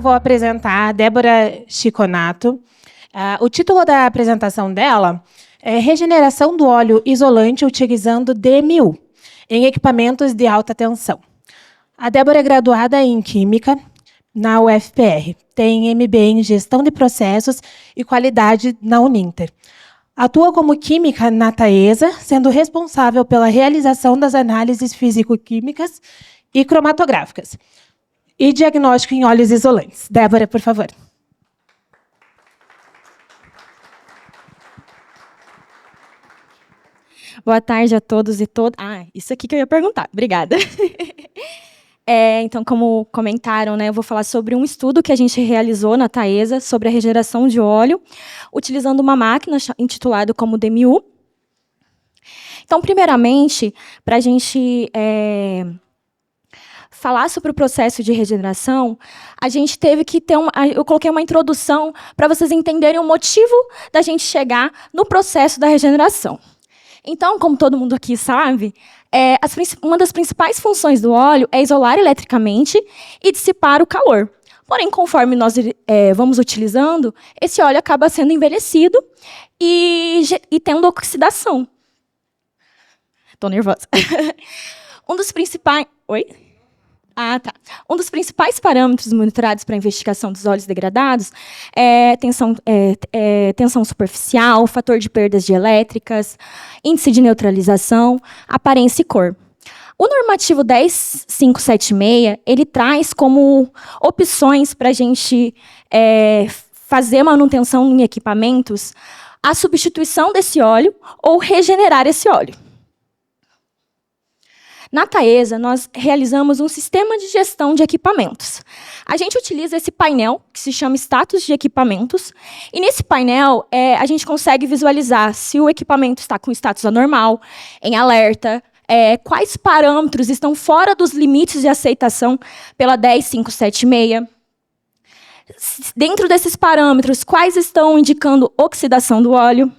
vou apresentar a Débora Chiconato. O título da apresentação dela é Regeneração do óleo isolante utilizando DMU em equipamentos de alta tensão. A Débora é graduada em Química na UFPR, tem MBA em Gestão de Processos e Qualidade na Uninter. Atua como química na Taesa, sendo responsável pela realização das análises físico-químicas e cromatográficas e diagnóstico em óleos isolantes. Débora, por favor. Boa tarde a todos e todas. Isso aqui que eu ia perguntar. Obrigada. Então, como comentaram, né, eu vou falar sobre um estudo que a gente realizou na Taesa sobre a regeneração de óleo, utilizando uma máquina intitulada como DMU. Então, primeiramente, para a gente falar sobre o processo de regeneração, a gente teve que ter eu coloquei uma introdução para vocês entenderem o motivo da gente chegar no processo da regeneração. Então, como todo mundo aqui sabe, uma das principais funções do óleo é isolar eletricamente e dissipar o calor. Porém, conforme nós vamos utilizando, esse óleo acaba sendo envelhecido e tendo oxidação. Estou nervosa. Um dos principais parâmetros monitorados para a investigação dos óleos degradados é tensão superficial, fator de perdas dielétricas, índice de neutralização, aparência e cor. O normativo 10576, ele traz como opções para a gente fazer manutenção em equipamentos a substituição desse óleo ou regenerar esse óleo. Na Taesa, nós realizamos um sistema de gestão de equipamentos. A gente utiliza esse painel, que se chama Status de Equipamentos, e nesse painel a gente consegue visualizar se o equipamento está com status anormal, em alerta, quais parâmetros estão fora dos limites de aceitação pela 10576. Dentro desses parâmetros, quais estão indicando oxidação do óleo.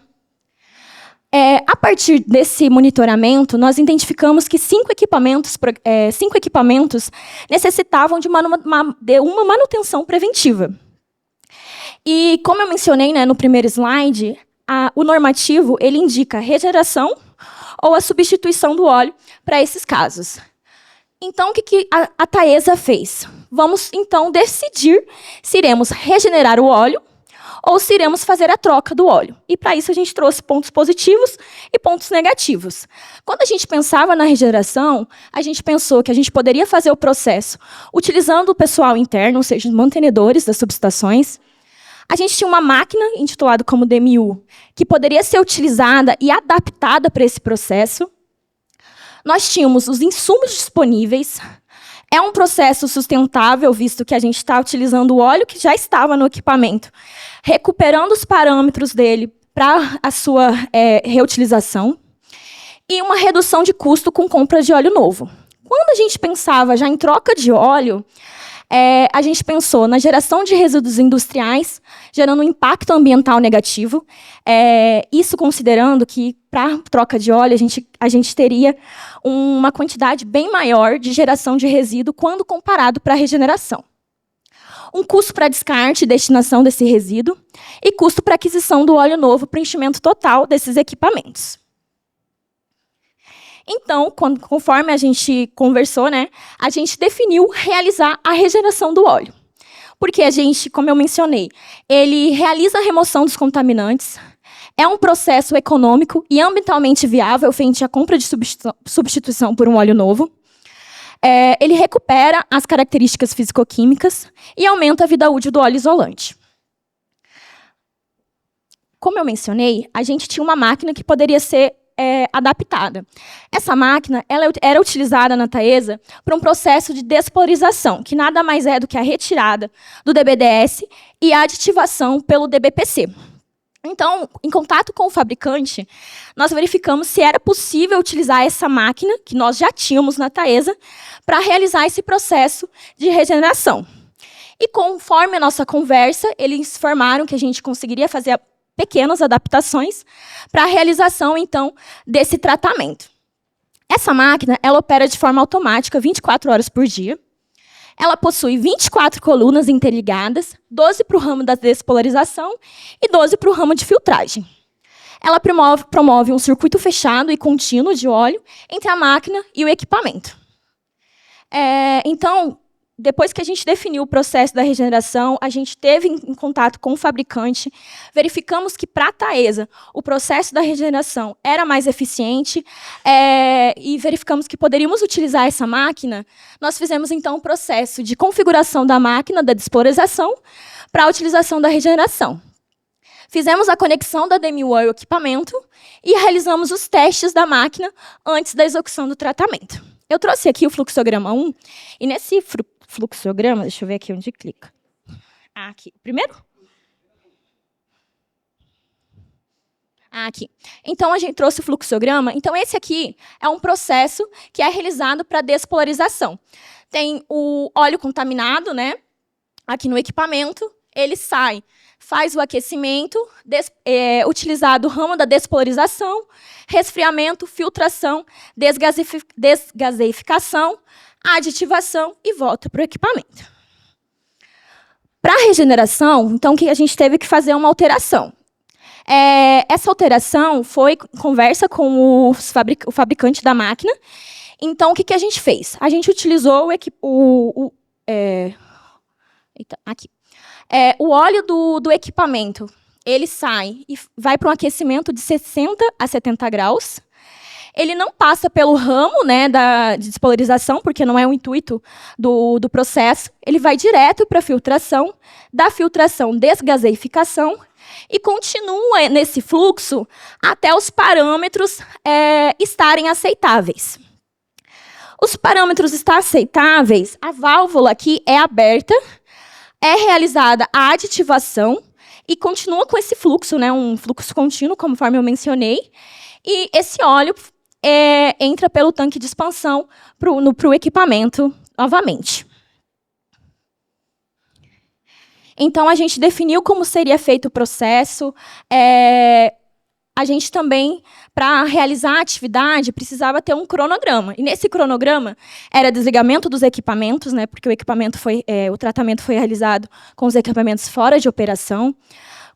A partir desse monitoramento, nós identificamos que 5 equipamentos necessitavam de uma manutenção preventiva. E, como eu mencionei, né, no primeiro slide, o normativo ele indica regeneração ou a substituição do óleo para esses casos. Então, o que a Taesa fez? Vamos, então, decidir se iremos regenerar o óleo ou se iremos fazer a troca do óleo. E, para isso, a gente trouxe pontos positivos e pontos negativos. Quando a gente pensava na regeneração, a gente pensou que a gente poderia fazer o processo utilizando o pessoal interno, ou seja, os mantenedores das subestações. A gente tinha uma máquina, intitulada como DMU, que poderia ser utilizada e adaptada para esse processo. Nós tínhamos os insumos disponíveis. É um processo sustentável, visto que a gente está utilizando o óleo que já estava no equipamento, recuperando os parâmetros dele para a sua reutilização, e uma redução de custo com compra de óleo novo. Quando a gente pensava já em troca de óleo, a gente pensou na geração de resíduos industriais, gerando um impacto ambiental negativo, isso considerando que, para troca de óleo, a gente teria uma quantidade bem maior de geração de resíduo quando comparado para a regeneração. Um custo para descarte e destinação desse resíduo e custo para aquisição do óleo novo para o enchimento total desses equipamentos. Então, conforme a gente conversou, né, a gente definiu realizar a regeneração do óleo. Porque a gente, como eu mencionei, ele realiza a remoção dos contaminantes, é um processo econômico e ambientalmente viável frente à compra de substituição por um óleo novo. Ele recupera as características físico-químicas e aumenta a vida útil do óleo isolante. Como eu mencionei, a gente tinha uma máquina que poderia ser adaptada. Essa máquina era utilizada na Taesa para um processo de despolarização, que nada mais é do que a retirada do DBDS e a aditivação pelo DBPC. Então, em contato com o fabricante, nós verificamos se era possível utilizar essa máquina, que nós já tínhamos na Taesa, para realizar esse processo de regeneração. E conforme a nossa conversa, eles informaram que a gente conseguiria fazer pequenas adaptações para a realização, então, desse tratamento. Essa máquina, ela opera de forma automática, 24 horas por dia. Ela possui 24 colunas interligadas, 12 para o ramo da despolarização e 12 para o ramo de filtragem. Ela promove um circuito fechado e contínuo de óleo entre a máquina e o equipamento. Então, depois que a gente definiu o processo da regeneração, a gente teve em contato com o fabricante, verificamos que, para a Taesa, o processo da regeneração era mais eficiente e verificamos que poderíamos utilizar essa máquina. Nós fizemos, então, um processo de configuração da máquina, da despolarização, para a utilização da regeneração. Fizemos a conexão da DMU ao equipamento e realizamos os testes da máquina antes da execução do tratamento. Eu trouxe aqui o fluxograma 1, e nesse fluxograma, deixa eu ver aqui onde clica. Aqui, primeiro? Aqui. Então, a gente trouxe o fluxograma. Então, esse aqui é um processo que é realizado para despolarização. Tem o óleo contaminado, né, aqui no equipamento, ele sai, faz o aquecimento, utilizado o ramo da despolarização, resfriamento, filtração, desgaseificação, aditivação e volta para o equipamento. Para a regeneração, então, que a gente teve que fazer uma alteração. Essa alteração foi conversa com o fabricante da máquina. Então, o que a gente fez? A gente utilizou o óleo do equipamento. Ele sai e vai para um aquecimento de 60 a 70 graus. Ele não passa pelo ramo, né, de despolarização, porque não é o intuito do processo. Ele vai direto para a filtração, da filtração, desgaseificação, e continua nesse fluxo até os parâmetros estarem aceitáveis. Os parâmetros estar aceitáveis, a válvula aqui é aberta, é realizada a aditivação e continua com esse fluxo, né, um fluxo contínuo, conforme eu mencionei, e esse óleo entra pelo tanque de expansão para o equipamento novamente. Então, a gente definiu como seria feito o processo. A gente também, para realizar a atividade, precisava ter um cronograma. E nesse cronograma era desligamento dos equipamentos, né, porque o tratamento foi realizado com os equipamentos fora de operação.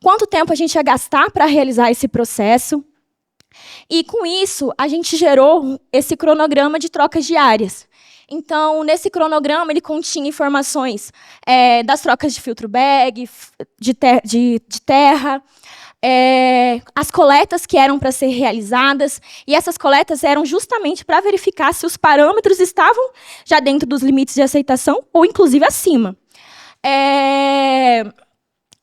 Quanto tempo a gente ia gastar para realizar esse processo? E, com isso, a gente gerou esse cronograma de trocas diárias. Então, nesse cronograma, ele continha informações das trocas de filtro bag, de terra, as coletas que eram para ser realizadas, e essas coletas eram justamente para verificar se os parâmetros estavam já dentro dos limites de aceitação ou, inclusive, acima.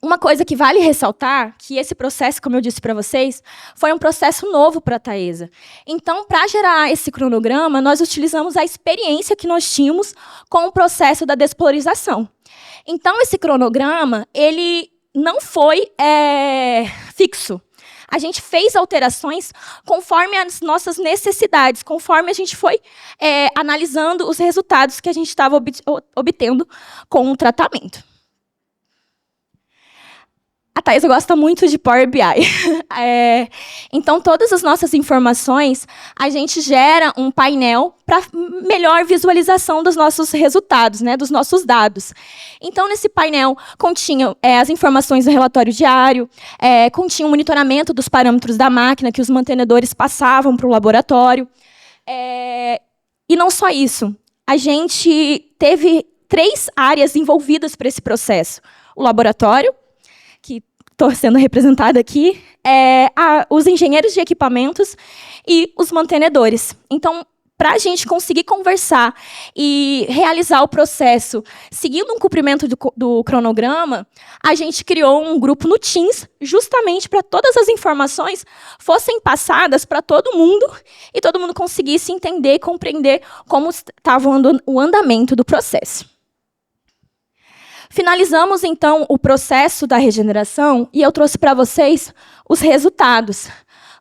Uma coisa que vale ressaltar, que esse processo, como eu disse para vocês, foi um processo novo para a Taesa. Então, para gerar esse cronograma, nós utilizamos a experiência que nós tínhamos com o processo da despolarização. Então, esse cronograma, ele não foi fixo. A gente fez alterações conforme as nossas necessidades, conforme a gente foi analisando os resultados que a gente estava obtendo com o tratamento. A Taesa gosta muito de Power BI. Então, todas as nossas informações, a gente gera um painel para melhor visualização dos nossos resultados, né, dos nossos dados. Então, nesse painel, continha as informações do relatório diário, continha o monitoramento dos parâmetros da máquina que os mantenedores passavam para o laboratório. E não só isso. A gente teve 3 áreas envolvidas para esse processo. O laboratório, que estou sendo representada aqui, os engenheiros de equipamentos e os mantenedores. Então, para a gente conseguir conversar e realizar o processo seguindo um cumprimento do cronograma, a gente criou um grupo no Teams, justamente para todas as informações fossem passadas para todo mundo e todo mundo conseguisse entender e compreender como estava o andamento do processo. Finalizamos, então, o processo da regeneração e eu trouxe para vocês os resultados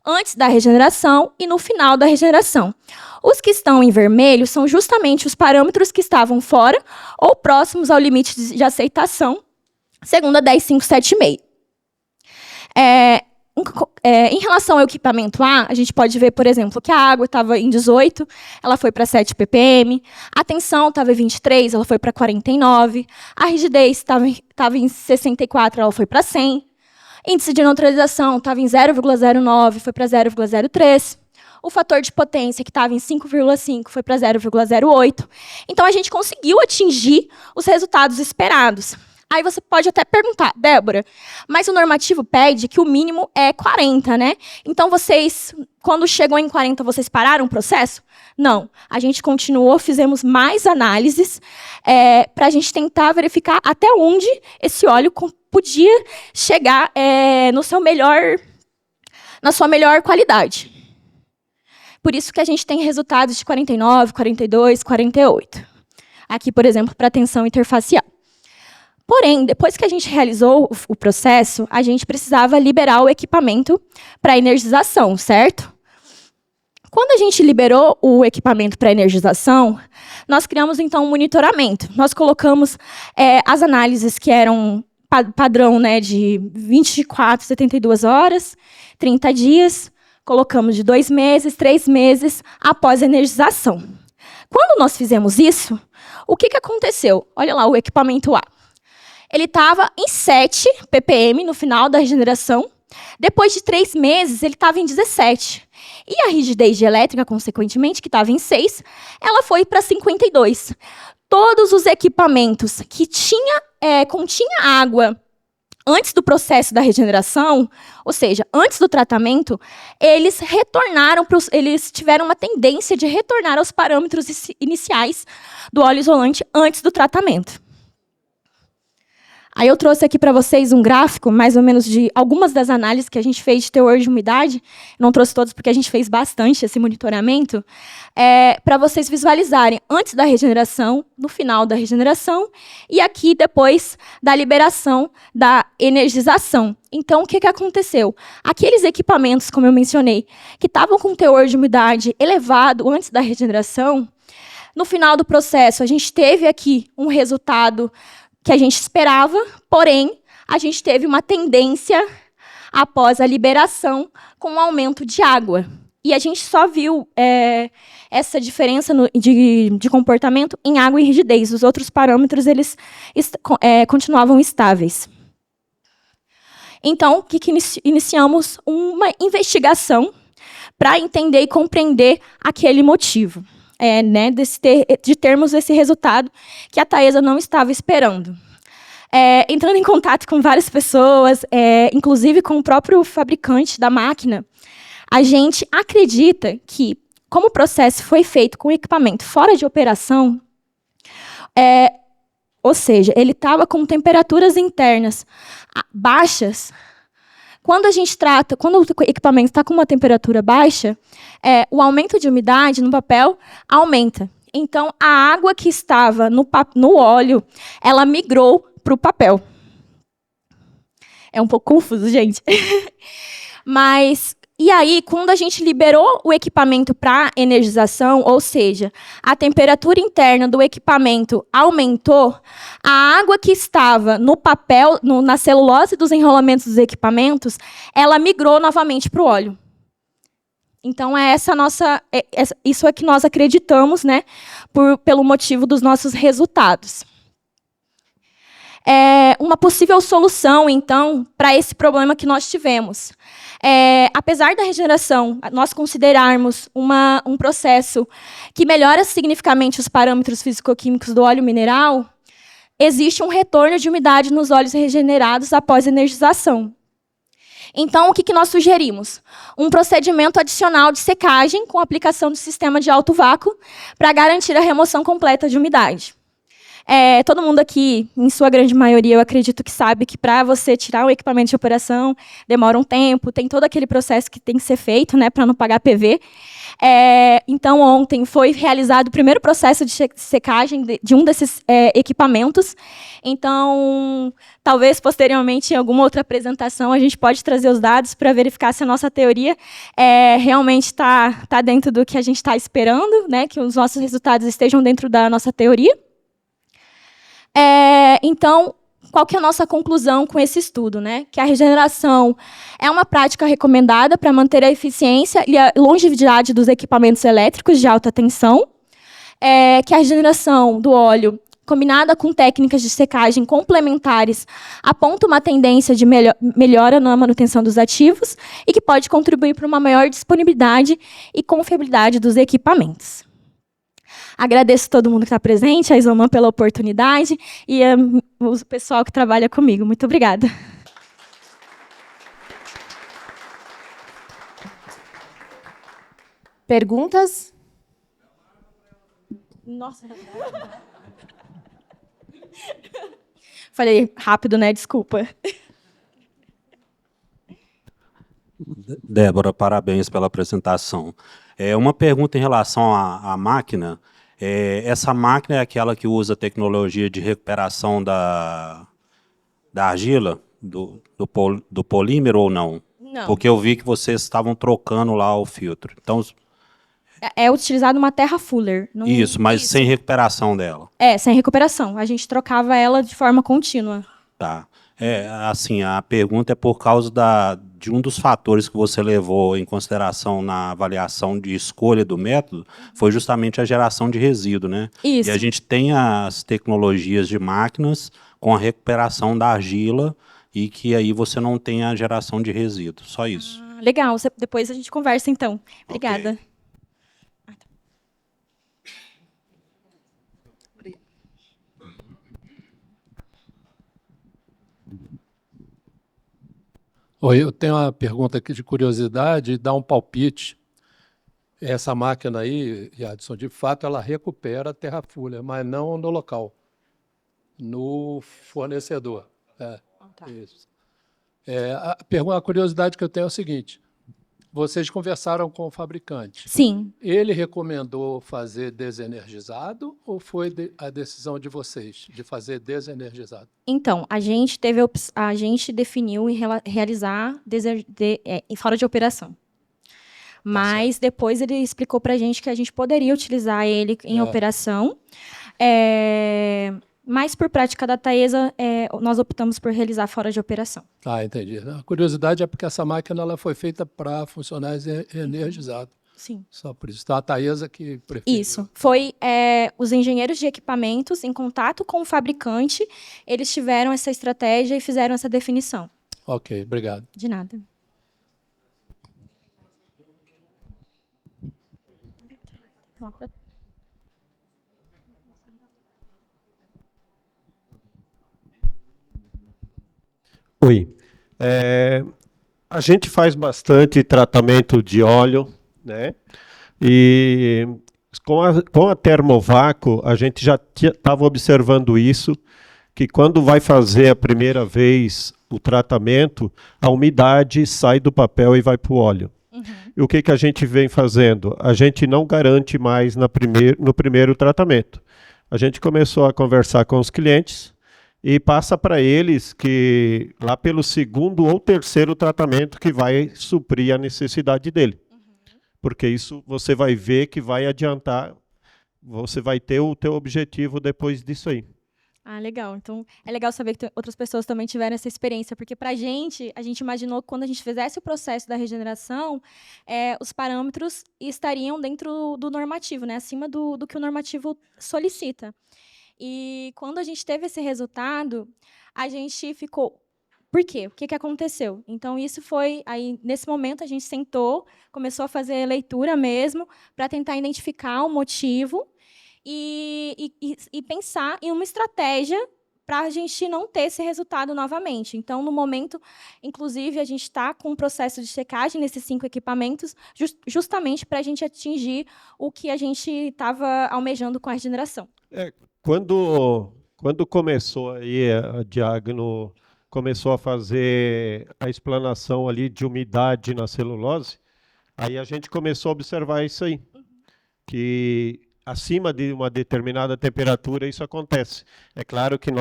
antes da regeneração e no final da regeneração. Os que estão em vermelho são justamente os parâmetros que estavam fora ou próximos ao limite de aceitação, segundo a 10576. Em relação ao equipamento A, a gente pode ver, por exemplo, que a água estava em 18, ela foi para 7 ppm, a tensão estava em 23, ela foi para 49, a rigidez estava em 64, ela foi para 100, índice de neutralização estava em 0,09, foi para 0,03, o fator de potência, que estava em 5,5, foi para 0,08. Então, a gente conseguiu atingir os resultados esperados. Aí você pode até perguntar, Débora, mas o normativo pede que o mínimo é 40, né? Então, vocês, quando chegou em 40, vocês pararam o processo? Não. A gente continuou, fizemos mais análises para a gente tentar verificar até onde esse óleo podia chegar na sua melhor qualidade. Por isso que a gente tem resultados de 49, 42, 48. Aqui, por exemplo, para a tensão interfacial. Porém, depois que a gente realizou o processo, a gente precisava liberar o equipamento para energização, certo? Quando a gente liberou o equipamento para energização, nós criamos, então, um monitoramento. Nós colocamos as análises que eram padrão, né, de 24, 72 horas, 30 dias, colocamos de 2 meses, 3 meses após a energização. Quando nós fizemos isso, o que aconteceu? Olha lá o equipamento A. Ele estava em 7 ppm no final da regeneração. Depois de 3 meses, ele estava em 17. E a rigidez dielétrica, consequentemente, que estava em 6, ela foi para 52. Todos os equipamentos que continha água antes do processo da regeneração, ou seja, antes do tratamento, eles tiveram uma tendência de retornar aos parâmetros iniciais do óleo isolante antes do tratamento. Aí eu trouxe aqui para vocês um gráfico, mais ou menos, de algumas das análises que a gente fez de teor de umidade. Não trouxe todos porque a gente fez bastante esse monitoramento, para vocês visualizarem antes da regeneração, no final da regeneração, e aqui depois da liberação da energização. Então, o que aconteceu? Aqueles equipamentos, como eu mencionei, que estavam com teor de umidade elevado antes da regeneração, no final do processo, a gente teve aqui um resultado que a gente esperava, porém, a gente teve uma tendência, após a liberação, com um aumento de água. E a gente só viu essa diferença de comportamento em água e rigidez. Os outros parâmetros eles continuavam estáveis. Então, o que iniciamos? Uma investigação para entender e compreender aquele motivo. Né, de termos esse resultado que a Taesa não estava esperando. Entrando em contato com várias pessoas, inclusive com o próprio fabricante da máquina, a gente acredita que, como o processo foi feito com o equipamento fora de operação, ou seja, ele estava com temperaturas internas baixas. Quando o equipamento está com uma temperatura baixa, o aumento de umidade no papel aumenta. Então, a água que estava no óleo, ela migrou para o papel. É um pouco confuso, gente. E aí, quando a gente liberou o equipamento para energização, ou seja, a temperatura interna do equipamento aumentou, a água que estava no papel, na celulose dos enrolamentos dos equipamentos, ela migrou novamente para o óleo. Então, isso é que nós acreditamos, né, pelo motivo dos nossos resultados. Uma possível solução, então, para esse problema que nós tivemos. Apesar da regeneração, nós considerarmos um processo que melhora significativamente os parâmetros físico-químicos do óleo mineral, existe um retorno de umidade nos óleos regenerados após a energização. Então, o que nós sugerimos? Um procedimento adicional de secagem com aplicação do sistema de alto vácuo para garantir a remoção completa de umidade. Todo mundo aqui, em sua grande maioria, eu acredito que sabe que para você tirar o equipamento de operação demora um tempo, tem todo aquele processo que tem que ser feito, né, para não pagar PV. Então, ontem foi realizado o primeiro processo de secagem de um desses equipamentos. Então, talvez, posteriormente, em alguma outra apresentação, a gente pode trazer os dados para verificar se a nossa teoria realmente está dentro do que a gente está esperando, né, que os nossos resultados estejam dentro da nossa teoria. Então, qual que é a nossa conclusão com esse estudo, né? Que a regeneração é uma prática recomendada para manter a eficiência e a longevidade dos equipamentos elétricos de alta tensão, que a regeneração do óleo, combinada com técnicas de secagem complementares, aponta uma tendência de melhora na manutenção dos ativos e que pode contribuir para uma maior disponibilidade e confiabilidade dos equipamentos. Agradeço a todo mundo que está presente, a Isoman pela oportunidade e o pessoal que trabalha comigo. Muito obrigada. Perguntas? Nossa. Falei rápido, né? Desculpa. Débora, parabéns pela apresentação. Uma pergunta em relação à máquina. Essa máquina é aquela que usa tecnologia de recuperação da argila, do polímero ou não? Não. Porque eu vi que vocês estavam trocando lá o filtro. Então, É utilizado uma terra fuller. isso, mas sem recuperação dela. Sem recuperação. A gente trocava ela de forma contínua. Tá. Assim, a pergunta é por causa de um dos fatores que você levou em consideração na avaliação de escolha do método, foi justamente a geração de resíduo, né? Isso. E a gente tem as tecnologias de máquinas com a recuperação da argila e que aí você não tem a geração de resíduo, só isso. Legal, depois a gente conversa então. Obrigada. Ok. Oi, eu tenho uma pergunta aqui de curiosidade e dar um palpite. Essa máquina aí, Adson, de fato, ela recupera a terra fuller, mas não no local, no fornecedor. Isso. A curiosidade que eu tenho é o seguinte: vocês conversaram com o fabricante. Sim. Ele recomendou fazer desenergizado ou foi a decisão de vocês de fazer desenergizado? Então, a gente definiu em realizar fora de operação. Mas depois ele explicou para a gente que a gente poderia utilizar ele em operação. Mas por prática da Taesa, nós optamos por realizar fora de operação. Entendi. A curiosidade é porque essa máquina ela foi feita para funcionar energizado. Sim. Só por isso. Então, a Taesa que preferiu. Isso. Foi os engenheiros de equipamentos, em contato com o fabricante, eles tiveram essa estratégia e fizeram essa definição. Ok, obrigado. De nada. Oi. A gente faz bastante tratamento de óleo, né? E com a termovácuo, a gente já estava observando isso, que quando vai fazer a primeira vez o tratamento, a umidade sai do papel e vai para o óleo. Uhum. E o que a gente vem fazendo? A gente não garante mais no primeiro tratamento. A gente começou a conversar com os clientes e passa para eles que lá pelo segundo ou terceiro tratamento que vai suprir a necessidade dele. Uhum. Porque isso você vai ver que vai adiantar, você vai ter o teu objetivo depois disso aí. Legal. Então, é legal saber que outras pessoas também tiveram essa experiência, porque para a gente imaginou que quando a gente fizesse o processo da regeneração, os parâmetros estariam dentro do normativo, né? Acima do que o normativo solicita. E quando a gente teve esse resultado, a gente ficou... Por quê? O que aconteceu? Então, isso foi... Aí, nesse momento, a gente sentou, começou a fazer leitura mesmo, para tentar identificar o motivo e pensar em uma estratégia para a gente não ter esse resultado novamente. Então, no momento, inclusive, a gente está com um processo de checagem nesses 5 equipamentos, justamente para a gente atingir o que a gente estava almejando com a regeneração. Quando começou aí a Diagno começou a fazer a explanação ali de umidade na celulose, aí a gente começou a observar isso aí, que acima de uma determinada temperatura isso acontece. É claro que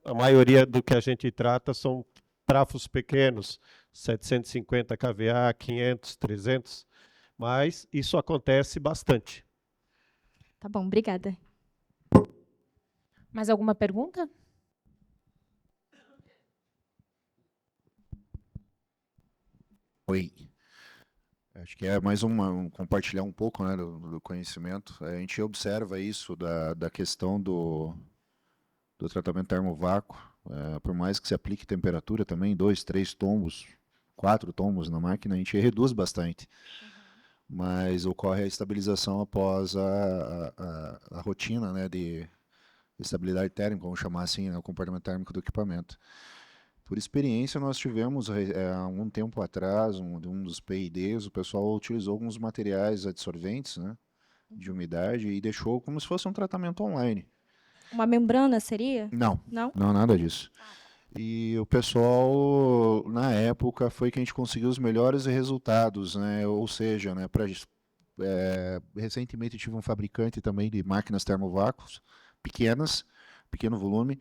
a maioria do que a gente trata são trafos pequenos, 750 kVA, 500, 300, mas isso acontece bastante. Tá bom, obrigada. Mais alguma pergunta? Oi. Acho que é mais compartilhar um pouco, né, do conhecimento. A gente observa isso da questão do tratamento termovácuo. Por mais que se aplique temperatura também, 2, 3 tombos, 4 tombos na máquina, a gente reduz bastante. Mas ocorre a estabilização após a rotina, né, de estabilidade térmica, vamos chamar assim, né, o comportamento térmico do equipamento. Por experiência, nós tivemos, há algum tempo atrás, um dos PIDs, o pessoal utilizou alguns materiais adsorventes, né, de umidade e deixou como se fosse um tratamento online. Uma membrana seria? Não, Não? não, nada disso. E o pessoal, na época, foi que a gente conseguiu os melhores resultados, né? Ou seja, né, recentemente tive um fabricante também de máquinas termovácuos pequenas, pequeno volume,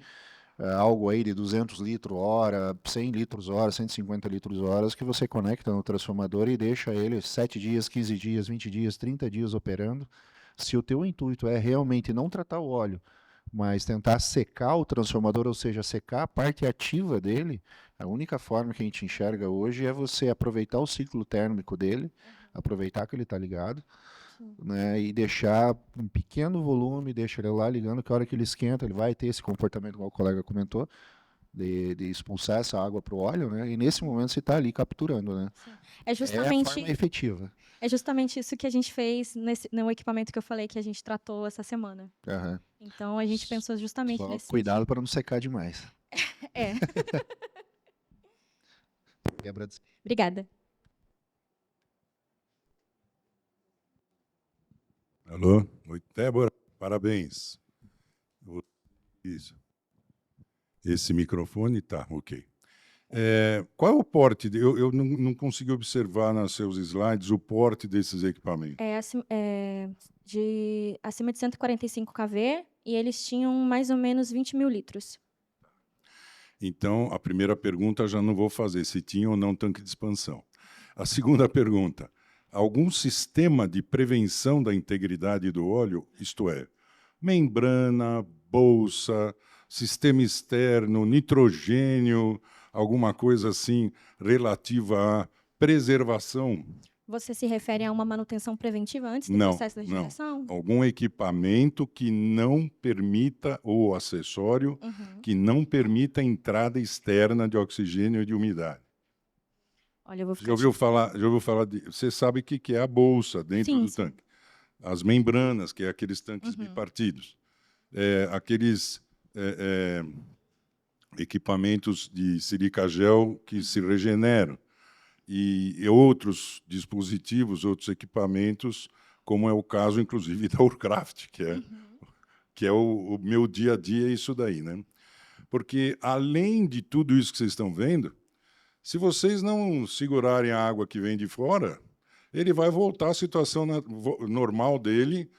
algo aí de 200 litros hora, 100 litros hora, 150 litros horas, que você conecta no transformador e deixa ele 7 dias, 15 dias, 20 dias, 30 dias operando. Se o teu intuito é realmente não tratar o óleo, mas tentar secar o transformador, ou seja, secar a parte ativa dele, a única forma que a gente enxerga hoje é você aproveitar o ciclo térmico dele, aproveitar que ele está ligado, né, e deixar um pequeno volume, deixa ele lá ligando, que a hora que ele esquenta, ele vai ter esse comportamento, como o colega comentou, de expulsar essa água para o óleo, né, e nesse momento você está ali capturando, né. É É a justamente, forma efetiva. é justamente isso que a gente fez no equipamento que eu falei que a gente tratou essa semana. Aham. Então, a gente pensou justamente Só nesse cuidado para não secar demais. sentido. É, Quebra de... obrigada. Alô? Oi, Débora, parabéns. Isso. Esse microfone tá, ok. Qual é o porte? Eu não consegui observar nos seus slides o porte desses equipamentos. Acima de 145 kV e eles tinham mais ou menos 20 mil litros. Então, a primeira pergunta já não vou fazer, se tinha ou não tanque de expansão. A segunda pergunta, algum sistema de prevenção da integridade do óleo, isto é, membrana, bolsa, sistema externo, nitrogênio, alguma coisa assim relativa à preservação? Você se refere a uma manutenção preventiva antes do Não, processo da regeneração? algum equipamento que não permita, ou acessório, que não permita a entrada externa de oxigênio e de umidade. Olha, eu vou Já ficar... ouviu falar de... Você sabe o que é a bolsa dentro Sim, do sim. tanque. As membranas, que é aqueles tanques bipartidos. Aqueles equipamentos de silica gel que se regeneram. E outros dispositivos, outros equipamentos, como é o caso, inclusive, da Urcraft, que é o meu dia a dia, é isso daí, né? Porque, além de tudo isso que vocês estão vendo, se vocês não segurarem a água que vem de fora, ele vai voltar à situação normal dele,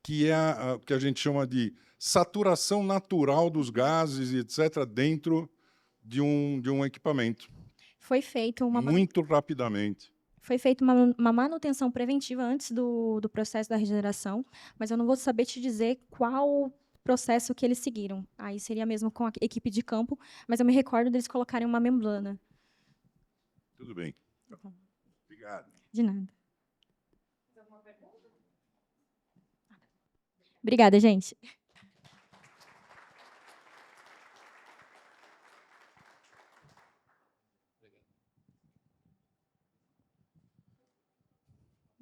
que é a que a gente chama de saturação natural dos gases, etc., dentro de um equipamento. Foi feita uma Muito rapidamente. Foi feita uma manutenção preventiva antes do processo da regeneração, mas eu não vou saber te dizer qual processo que eles seguiram. Aí seria mesmo com a equipe de campo, mas eu me recordo deles colocarem uma membrana. Tudo bem. Obrigado. De nada. Obrigada, gente.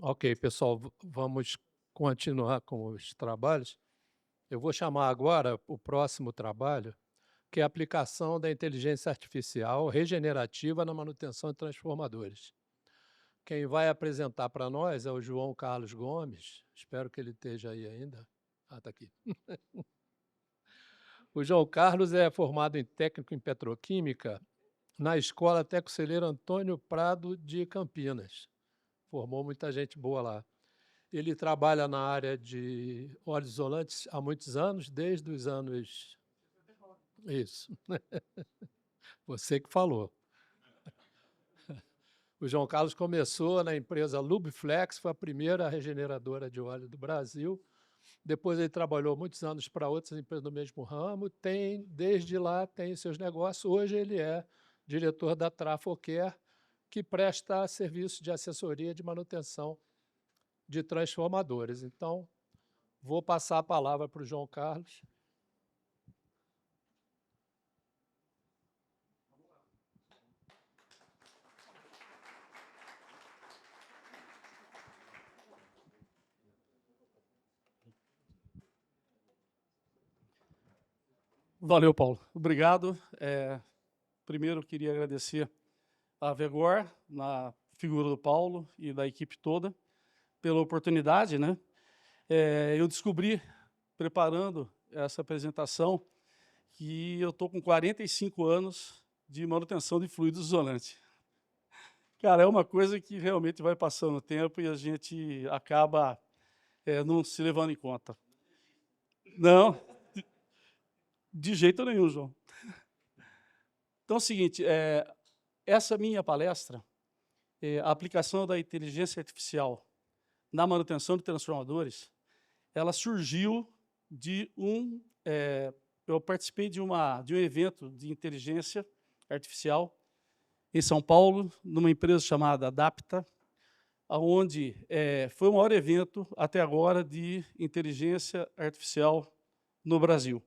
Ok, pessoal, vamos continuar com os trabalhos. Eu vou chamar agora o próximo trabalho, que é a aplicação da inteligência artificial regenerativa na manutenção de transformadores. Quem vai apresentar para nós é o João Carlos Gomes. Espero que ele esteja aí ainda. Ah, está aqui. O João Carlos é formado em técnico em petroquímica na Escola Tecoceleiro Antônio Prado de Campinas. Formou muita gente boa lá. Ele trabalha na área de óleos isolantes há muitos anos, desde os anos... Isso. Você que falou. O João Carlos começou na empresa Lubflex, foi a primeira regeneradora de óleo do Brasil. Depois ele trabalhou muitos anos para outras empresas do mesmo ramo. Desde lá tem seus negócios. Hoje ele é diretor da Trafocare, que presta serviço de assessoria de manutenção de transformadores. Então, vou passar a palavra para o João Carlos. Valeu, Paulo. Obrigado. Primeiro, queria agradecer a Vegor, na figura do Paulo e da equipe toda, pela oportunidade, né? Eu descobri, preparando essa apresentação, que eu estou com 45 anos de manutenção de fluidos isolantes. Cara, é uma coisa que realmente vai passando o tempo e a gente acaba não se levando em conta. Não, de jeito nenhum, João. Então é o seguinte, essa minha palestra, a aplicação da inteligência artificial na manutenção de transformadores, ela surgiu de eu participei de um evento de inteligência artificial em São Paulo, numa empresa chamada Adapta, onde foi o maior evento até agora de inteligência artificial no Brasil.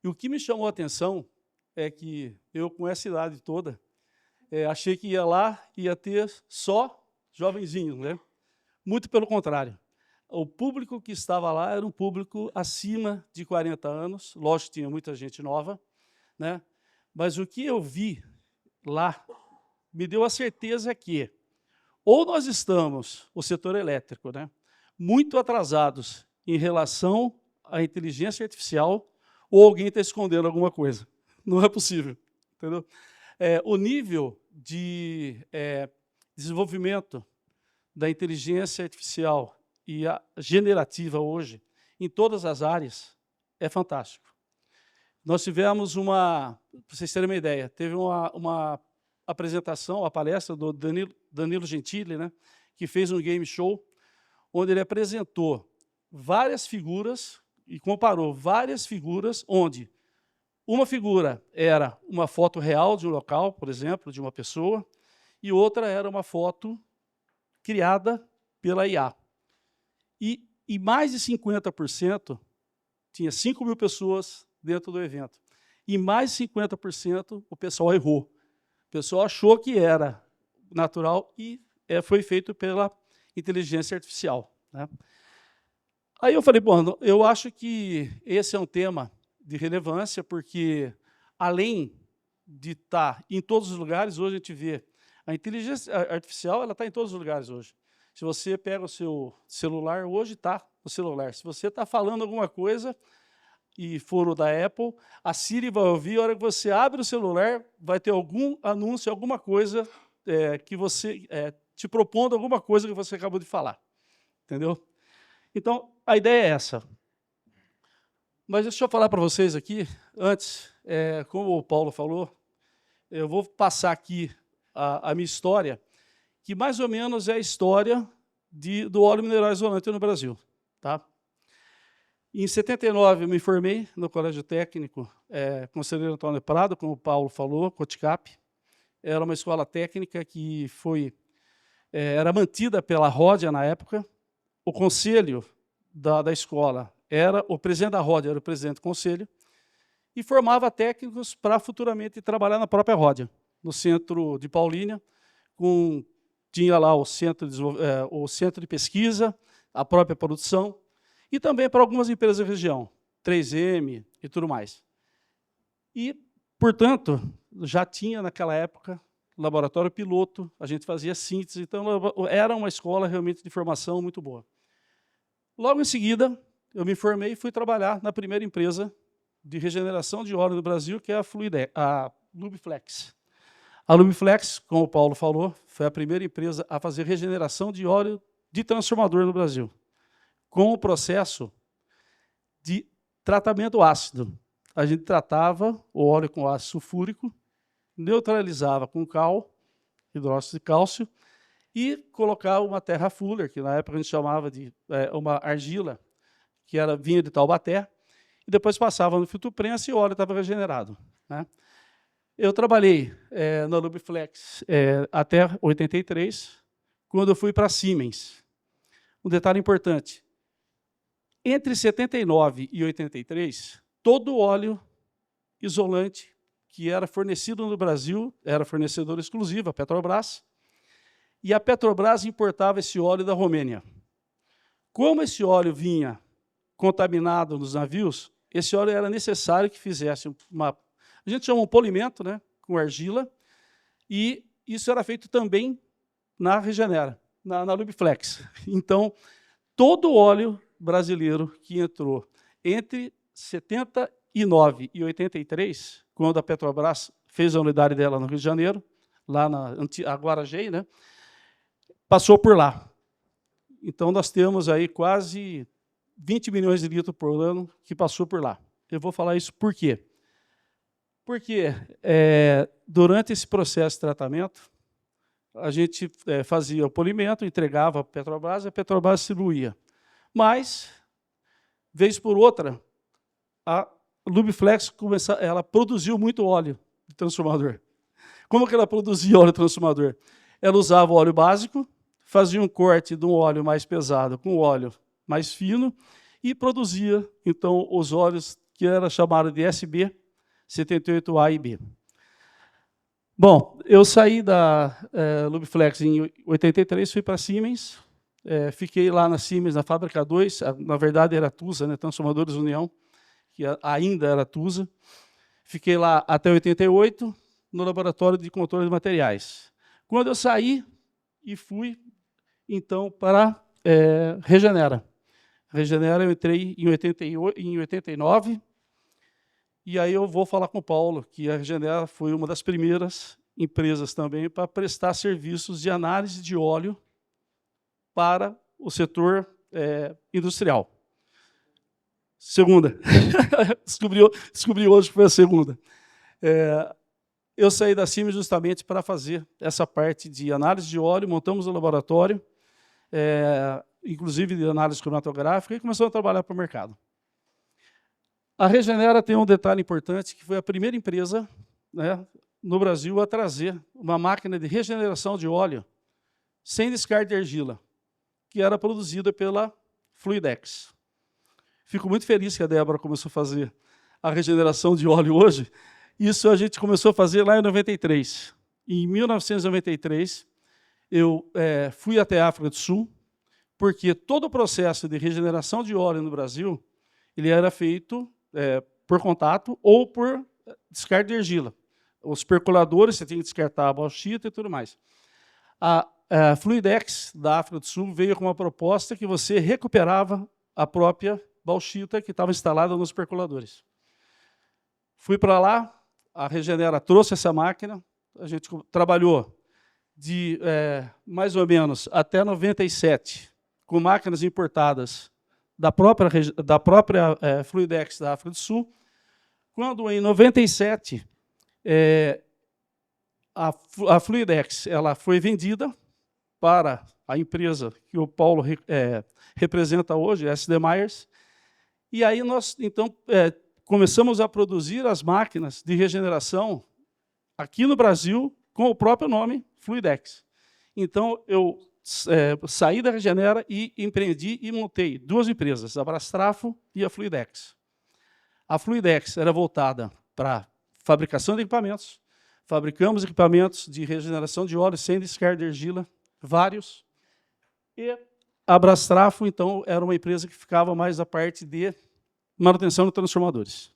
E o que me chamou a atenção é que eu, com essa idade toda, achei que ia lá, ia ter só jovenzinhos, né? Muito pelo contrário. O público que estava lá era um público acima de 40 anos, lógico que tinha muita gente nova, né? Mas o que eu vi lá me deu a certeza que ou nós estamos, o setor elétrico, né, muito atrasados em relação à inteligência artificial, ou alguém está escondendo alguma coisa. Não é possível, entendeu? O nível de desenvolvimento da inteligência artificial e a generativa hoje, em todas as áreas, é fantástico. Nós tivemos para vocês terem uma ideia, teve uma apresentação, uma palestra do Danilo Gentili, né, que fez um game show, onde ele apresentou várias figuras e comparou várias figuras, onde uma figura era uma foto real de um local, por exemplo, de uma pessoa, e outra era uma foto criada pela IA. E mais de 50%, tinha 5.000 pessoas dentro do evento, e mais de 50% o pessoal errou. O pessoal achou que era natural e foi feito pela inteligência artificial, né? Aí eu falei, bom, eu acho que esse é um tema de relevância, porque, além de estar em todos os lugares, hoje a gente vê, a inteligência artificial ela está em todos os lugares hoje. Se você pega o seu celular, hoje está no celular. Se você está falando alguma coisa e for o da Apple, a Siri vai ouvir, a hora que você abre o celular, vai ter algum anúncio, alguma coisa que você te propondo alguma coisa que você acabou de falar. Entendeu? Então, a ideia é essa. Mas deixa eu falar para vocês aqui, antes, como o Paulo falou, eu vou passar aqui a minha história, que mais ou menos é a história do óleo mineral isolante no Brasil. Tá? Em 79, eu me formei no Colégio Técnico Conselheiro Antônio Prado, como o Paulo falou, Coticap. Era uma escola técnica que era mantida pela Ródia na época. O conselho da escola o presidente da Ródia era o presidente do conselho, e formava técnicos para futuramente trabalhar na própria Ródia, no centro de Paulínia, tinha lá o centro de pesquisa, a própria produção, e também para algumas empresas da região, 3M e tudo mais. E, portanto, já tinha naquela época laboratório piloto, a gente fazia síntese, então era uma escola realmente de formação muito boa. Logo em seguida, eu me formei e fui trabalhar na primeira empresa de regeneração de óleo do Brasil, que é a Lubiflex. A Lubiflex, como o Paulo falou, foi a primeira empresa a fazer regeneração de óleo de transformador no Brasil, com o processo de tratamento ácido. A gente tratava o óleo com ácido sulfúrico, neutralizava com hidróxido de cálcio, e colocava uma terra fuller, que na época a gente chamava de uma argila, que vinha de Taubaté, e depois passava no filtro prensa e o óleo estava regenerado, né? Eu trabalhei na Lubiflex até 83, quando eu fui para a Siemens. Um detalhe importante, entre 79 e 83, todo o óleo isolante que era fornecido no Brasil, era fornecedor exclusivo, a Petrobras, e a Petrobras importava esse óleo da Romênia. Como esse óleo vinha contaminado nos navios, esse óleo era necessário que fizesse a gente chama um polimento, né, com argila, e isso era feito também na Regenera, na Lubiflex. Então, todo o óleo brasileiro que entrou entre 79 e 83, quando a Petrobras fez a unidade dela no Rio de Janeiro, lá na Guarajei, né, passou por lá. Então, nós temos aí quase 20 milhões de litros por ano que passou por lá. Eu vou falar isso por quê? Porque durante esse processo de tratamento, a gente fazia o polimento, entregava a Petrobras, e a Petrobras distribuía. Mas, vez por outra, a Lubiflex ela produziu muito óleo de transformador. Como que ela produzia óleo transformador? Ela usava o óleo básico, fazia um corte de um óleo mais pesado com óleo mais fino e produzia, então, os óleos que era chamado de SB, 78A e B. Bom, eu saí da Lubiflex em 83, fui para a Siemens, fiquei lá na Siemens, na Fábrica 2, na verdade era TUSA, né, Transformadores União, que ainda era TUSA. Fiquei lá até 88, no laboratório de controle de materiais. Quando eu saí e fui, então, para Regenera. Regenera eu entrei em 89, e aí eu vou falar com o Paulo, que a Regenera foi uma das primeiras empresas também para prestar serviços de análise de óleo para o setor industrial. Segunda. Descobri hoje que foi a segunda. Eu saí da Siemens justamente para fazer essa parte de análise de óleo, montamos um laboratório, inclusive de análise cromatográfica, e começamos a trabalhar para o mercado. A Regenera tem um detalhe importante, que foi a primeira empresa, né, no Brasil a trazer uma máquina de regeneração de óleo sem descarte de argila, que era produzida pela Fluidex. Fico muito feliz que a Débora começou a fazer a regeneração de óleo hoje. Isso a gente começou a fazer lá em 93. Em 1993, eu fui até a África do Sul, porque todo o processo de regeneração de óleo no Brasil ele era feito por contato ou por descarte de argila. Os percoladores, você tinha que descartar a bauxita e tudo mais. A Fluidex, da África do Sul, veio com uma proposta que você recuperava a própria bauxita que estava instalada nos percoladores. Fui para lá, a Regenera trouxe essa máquina, a gente trabalhou de mais ou menos até 97, com máquinas importadas da própria Fluidex da África do Sul, quando em 97 a Fluidex ela foi vendida para a empresa que o Paulo representa hoje, a SD Myers, e aí nós então começamos a produzir as máquinas de regeneração aqui no Brasil com o próprio nome Fluidex. Então eu saí da Regenera e empreendi e montei duas empresas, a Brastrafo e a Fluidex. A Fluidex era voltada para fabricação de equipamentos, fabricamos equipamentos de regeneração de óleo sem descarte de argila, vários, e a Brastrafo, então, era uma empresa que ficava mais a parte de manutenção de transformadores.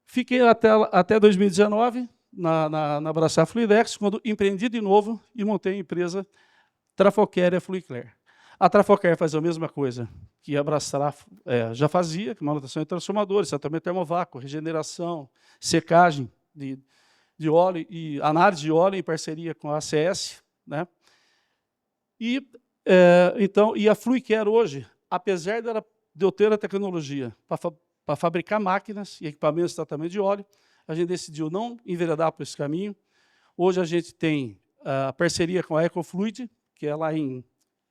Fiquei até 2019 na Brastrafo Fluidex, quando empreendi de novo e montei a empresa Trafoquer Fluicler. A Trafoquer faz a mesma coisa que a Brastrafo já fazia, que manutenção de transformadores, tratamento termovácuo, regeneração, secagem de óleo e análise de óleo em parceria com a ACS, né? E a Fluicler hoje, apesar de eu ter a tecnologia para fabricar máquinas e equipamentos de tratamento de óleo, a gente decidiu não enveredar por esse caminho. Hoje a gente tem a parceria com a Ecofluid, que é lá em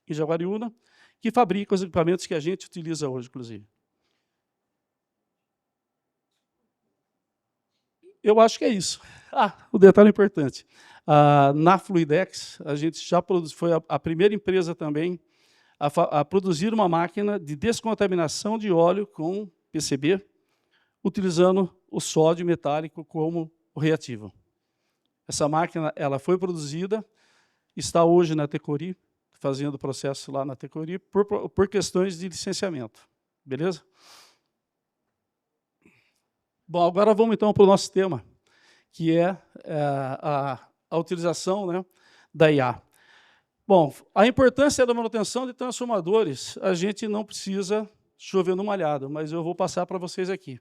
Jaguariúna, que fabrica os equipamentos que a gente utiliza hoje, inclusive. eu acho que é isso. O detalhe importante. Na Fluidex, a gente já foi a primeira empresa também a produzir uma máquina de descontaminação de óleo com PCB, utilizando o sódio metálico como o reativo. Essa máquina ela foi produzida, está hoje na Tecori, fazendo o processo lá na Tecori, por questões de licenciamento. Beleza? Bom, agora vamos então para o nosso tema, que é a utilização, né, da IA. Bom, a importância da manutenção de transformadores, a gente não precisa chover no molhado, mas eu vou passar para vocês aqui.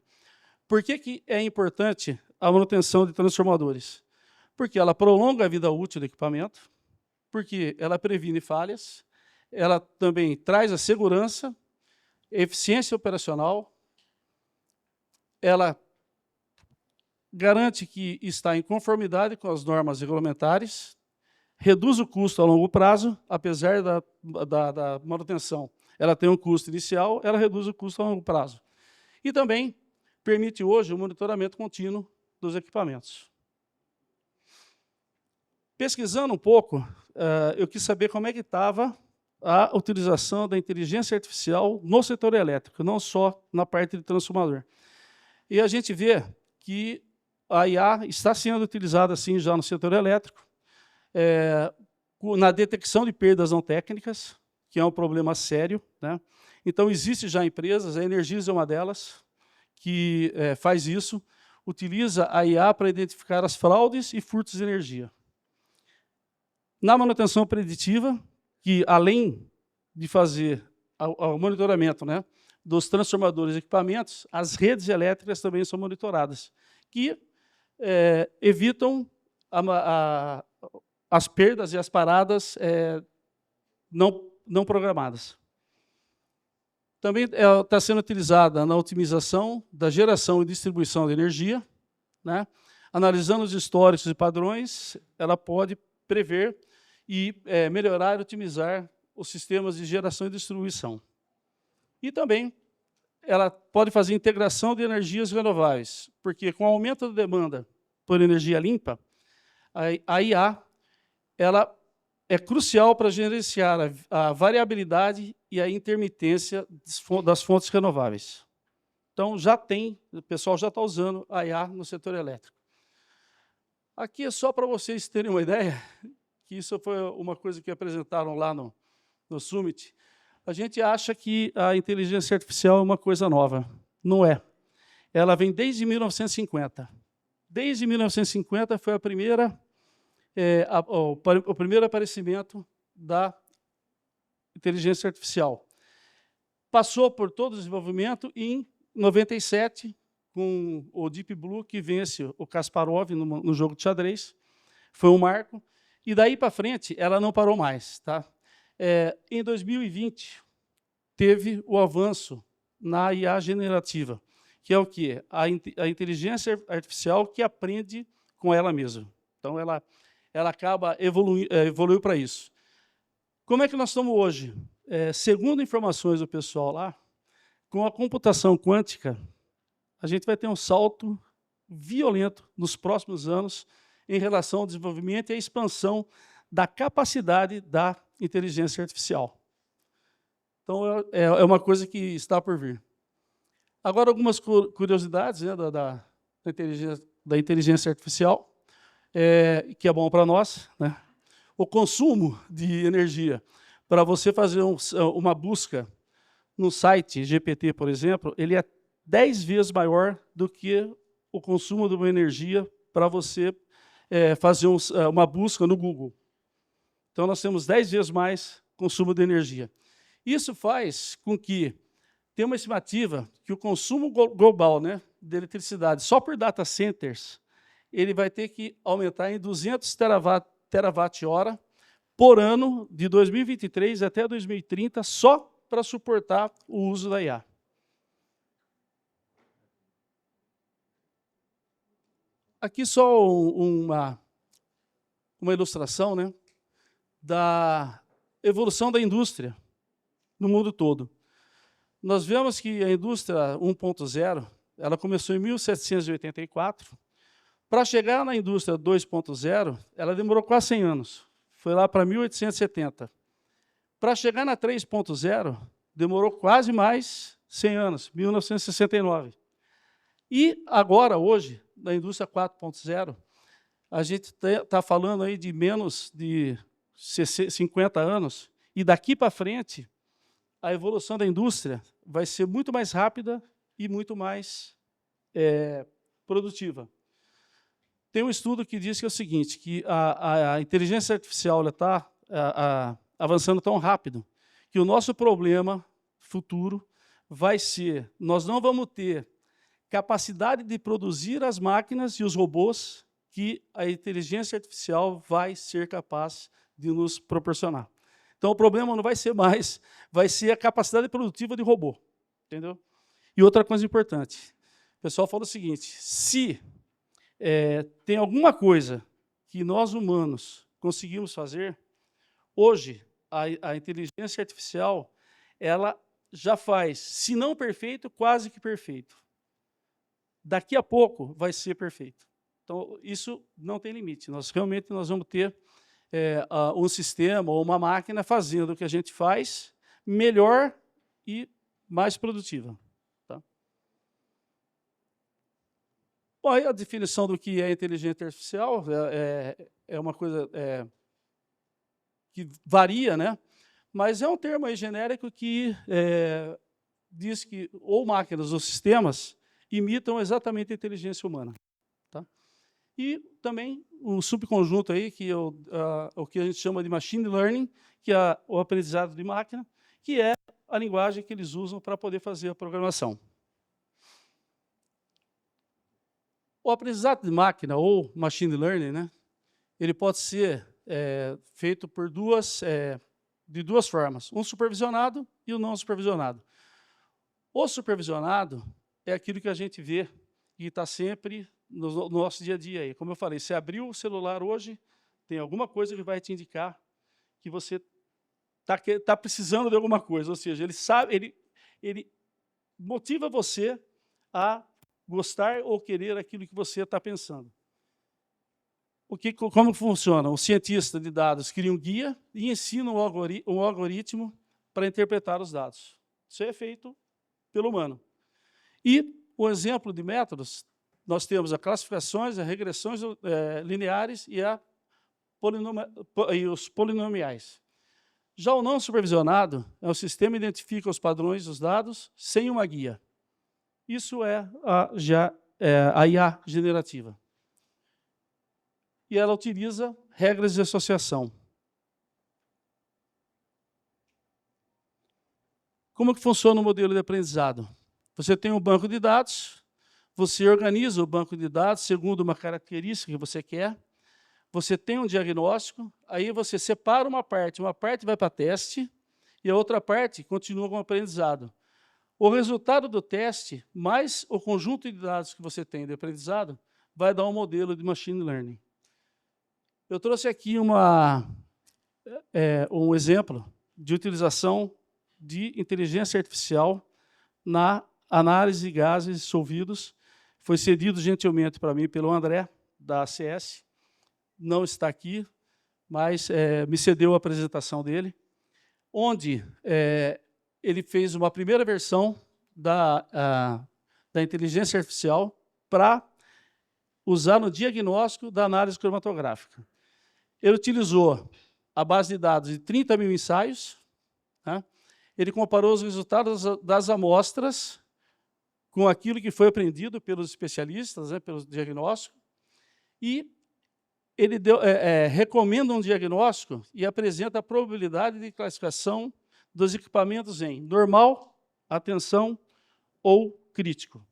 Por que é importante a manutenção de transformadores? Porque ela prolonga a vida útil do equipamento, porque ela previne falhas, ela também traz a segurança, eficiência operacional, ela garante que está em conformidade com as normas regulamentares, reduz o custo a longo prazo, apesar da manutenção. Ela tem um custo inicial, ela reduz o custo a longo prazo. E também permite hoje o monitoramento contínuo dos equipamentos. Pesquisando um pouco, eu quis saber como é que estava a utilização da inteligência artificial no setor elétrico, não só na parte de transformador. E a gente vê que a IA está sendo utilizada, sim, já no setor elétrico, na detecção de perdas não técnicas, que é um problema sério, né? Então, existe já empresas, a Energisa é uma delas, que faz isso, utiliza a IA para identificar as fraudes e furtos de energia. Na manutenção preditiva, que além de fazer o monitoramento, né, dos transformadores e equipamentos, as redes elétricas também são monitoradas, que evitam as perdas e as paradas não programadas. Também está sendo utilizada na otimização da geração e distribuição de energia, né? Analisando os históricos e padrões, ela pode prever e melhorar e otimizar os sistemas de geração e distribuição. E também ela pode fazer integração de energias renováveis, porque com o aumento da demanda por energia limpa, a IA ela é crucial para gerenciar a variabilidade e a intermitência das fontes renováveis. Então, o pessoal já está usando a IA no setor elétrico. Aqui é só para vocês terem uma ideia, que isso foi uma coisa que apresentaram lá no Summit. A gente acha que a inteligência artificial é uma coisa nova. Não é. Ela vem desde 1950. Desde 1950 foi o primeiro aparecimento da inteligência artificial. Passou por todo o desenvolvimento e, em 97, com o Deep Blue, que vence o Kasparov no jogo de xadrez, foi um marco. E daí para frente, ela não parou mais. Tá? Em 2020, teve o avanço na IA generativa, que é o quê? A inteligência artificial que aprende com ela mesma. Então, ela acaba evoluiu para isso. Como é que nós estamos hoje? Segundo informações do pessoal lá, com a computação quântica, a gente vai ter um salto violento nos próximos anos em relação ao desenvolvimento e à expansão da capacidade da inteligência artificial. Então, é uma coisa que está por vir. Agora, algumas curiosidades, né, da inteligência artificial, que é bom para nós, né? O consumo de energia, para você fazer uma busca no site GPT, por exemplo, ele é 10 vezes maior do que o consumo de uma energia para você fazer uma busca no Google. Então, nós temos 10 vezes mais consumo de energia. Isso faz com que tenha uma estimativa que o consumo global, né, de eletricidade, só por data centers, ele vai ter que aumentar em 200 terawatt-hora por ano, de 2023 até 2030, só para suportar o uso da IA. Aqui só uma ilustração, né, da evolução da indústria no mundo todo. Nós vemos que a indústria 1.0, ela começou em 1784, Para chegar na indústria 2.0, ela demorou quase 100 anos. Foi lá para 1870. Para chegar na 3.0, demorou quase mais 100 anos, 1969. E agora, hoje, na indústria 4.0, a gente está falando aí de menos de 50 anos, e daqui para frente, a evolução da indústria vai ser muito mais rápida e muito mais produtiva. Tem um estudo que diz que é o seguinte, que a inteligência artificial está avançando tão rápido que o nosso problema futuro vai ser, nós não vamos ter capacidade de produzir as máquinas e os robôs que a inteligência artificial vai ser capaz de nos proporcionar. Então, o problema não vai ser mais, vai ser a capacidade produtiva de robô. Entendeu? E outra coisa importante, o pessoal fala o seguinte, se tem alguma coisa que nós humanos conseguimos fazer, hoje, a inteligência artificial, ela já faz, se não perfeito, quase que perfeito. Daqui a pouco vai ser perfeito. Então, isso não tem limite. Nós realmente vamos ter um sistema ou uma máquina fazendo o que a gente faz melhor e mais produtiva. Tá? Bom, aí a definição do que é inteligência artificial é uma coisa que varia, né? Mas é um termo aí genérico que diz que ou máquinas ou sistemas imitam exatamente a inteligência humana. Tá? E também um subconjunto aí, que é o que a gente chama de machine learning, que é o aprendizado de máquina, que é a linguagem que eles usam para poder fazer a programação. O aprendizado de máquina, ou machine learning, né, ele pode ser feito por de duas formas, um supervisionado e o não supervisionado. O supervisionado é aquilo que a gente vê e está sempre no nosso dia a dia. Aí. Como eu falei, você abriu o celular hoje, tem alguma coisa que vai te indicar que você está precisando de alguma coisa, ou seja, ele motiva você a gostar ou querer aquilo que você está pensando. Como funciona? O cientista de dados cria um guia e ensina um algoritmo para interpretar os dados. Isso é feito pelo humano. E o exemplo de métodos, nós temos as classificações, as regressões lineares e os polinomiais. Já o não supervisionado é o sistema que identifica os padrões dos dados sem uma guia. Isso é a IA generativa. E ela utiliza regras de associação. Como que funciona o modelo de aprendizado? Você tem um banco de dados, você organiza o banco de dados segundo uma característica que você quer, você tem um diagnóstico, aí você separa uma parte vai para teste e a outra parte continua com o aprendizado. O resultado do teste, mais o conjunto de dados que você tem de aprendizado, vai dar um modelo de machine learning. Eu trouxe aqui um exemplo de utilização de inteligência artificial na análise de gases dissolvidos. Foi cedido gentilmente para mim pelo André, da ACS. Não está aqui, mas me cedeu a apresentação dele, onde ele fez uma primeira versão da inteligência artificial para usar no diagnóstico da análise cromatográfica. Ele utilizou a base de dados de 30 mil ensaios, né? Ele comparou os resultados das amostras com aquilo que foi aprendido pelos especialistas, né, pelo diagnóstico, e ele recomenda um diagnóstico e apresenta a probabilidade de classificação dos equipamentos em normal, atenção ou crítico.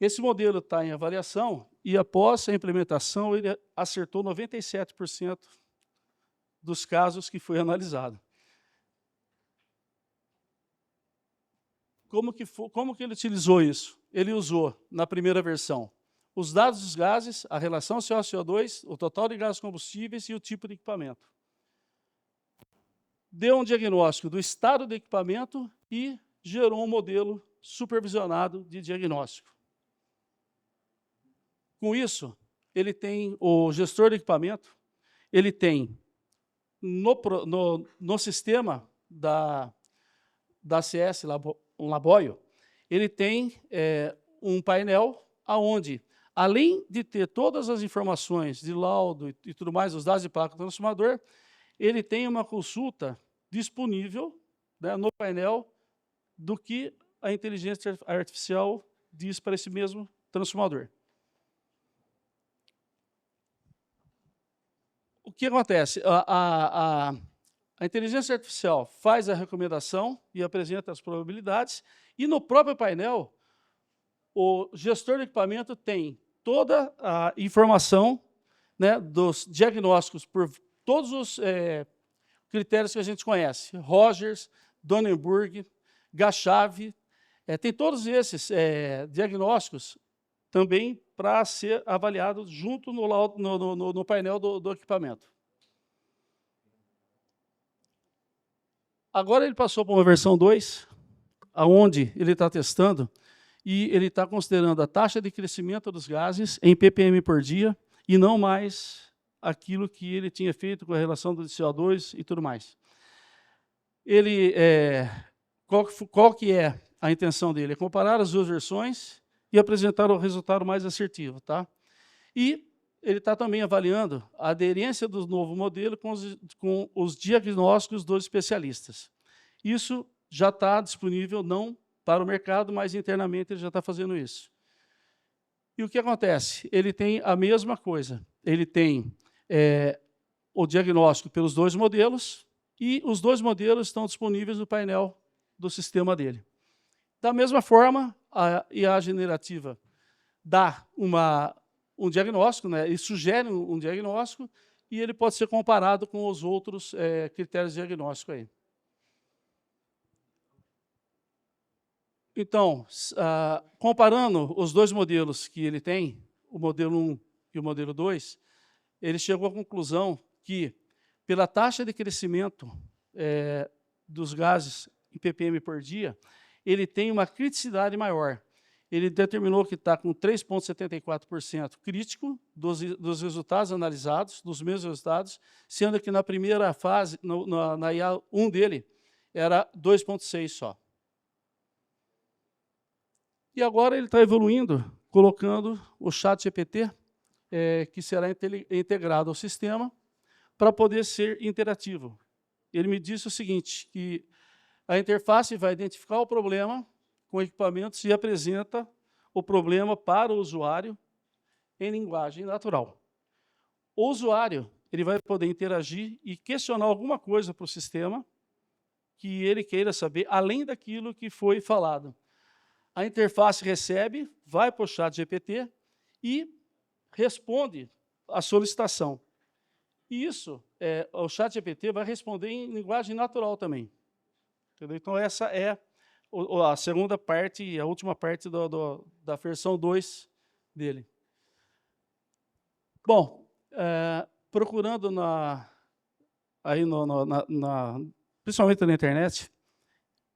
Esse modelo está em avaliação e, após a implementação, ele acertou 97% dos casos que foi analisado. Como que ele utilizou isso? Ele usou, na primeira versão, os dados dos gases, a relação CO2, o total de gases combustíveis e o tipo de equipamento. Deu um diagnóstico do estado do equipamento e gerou um modelo supervisionado de diagnóstico. Com isso, ele tem o gestor de equipamento, ele tem no sistema da CS Laboio, ele tem um painel onde, além de ter todas as informações de laudo e tudo mais, os dados de placa do transformador, ele tem uma consulta disponível, né, no painel do que a inteligência artificial diz para esse mesmo transformador. O que acontece? A inteligência artificial faz a recomendação e apresenta as probabilidades, e no próprio painel, o gestor de equipamento tem toda a informação, né, dos diagnósticos por todos os critérios que a gente conhece. Rogers, Donenburg, Gachave, tem todos esses diagnósticos também para ser avaliado junto no painel do equipamento. Agora ele passou para uma versão 2, onde ele está testando e ele está considerando a taxa de crescimento dos gases em ppm por dia e não mais aquilo que ele tinha feito com a relação do CO2 e tudo mais. Ele, qual que é a intenção dele? É comparar as duas versões e apresentar o resultado mais assertivo. Tá? E ele está também avaliando a aderência do novo modelo com os diagnósticos dos especialistas. Isso já está disponível, não para o mercado, mas internamente ele já está fazendo isso. E o que acontece? Ele tem a mesma coisa. Ele tem o diagnóstico pelos dois modelos e os dois modelos estão disponíveis no painel do sistema dele. Da mesma forma, a IA generativa dá um diagnóstico, né? Ele sugere um diagnóstico e ele pode ser comparado com os outros critérios de diagnóstico aí. Então, comparando os dois modelos que ele tem, o modelo 1 e o modelo 2, ele chegou à conclusão que, pela taxa de crescimento dos gases em ppm por dia, ele tem uma criticidade maior. Ele determinou que está com 3,74% crítico dos resultados analisados, dos mesmos resultados, sendo que na primeira fase, na IA1 dele, era 2,6% só. E agora ele está evoluindo, colocando o ChatGPT, que será integrado ao sistema, para poder ser interativo. Ele me disse o seguinte, que a interface vai identificar o problema com equipamentos e apresenta o problema para o usuário em linguagem natural. O usuário ele vai poder interagir e questionar alguma coisa para o sistema que ele queira saber, além daquilo que foi falado. A interface recebe, vai para o ChatGPT e responde a solicitação. E isso, o ChatGPT vai responder em linguagem natural também. Entendeu? Então, essa é a segunda parte e a última parte da versão 2 dele. Bom, procurando principalmente na internet,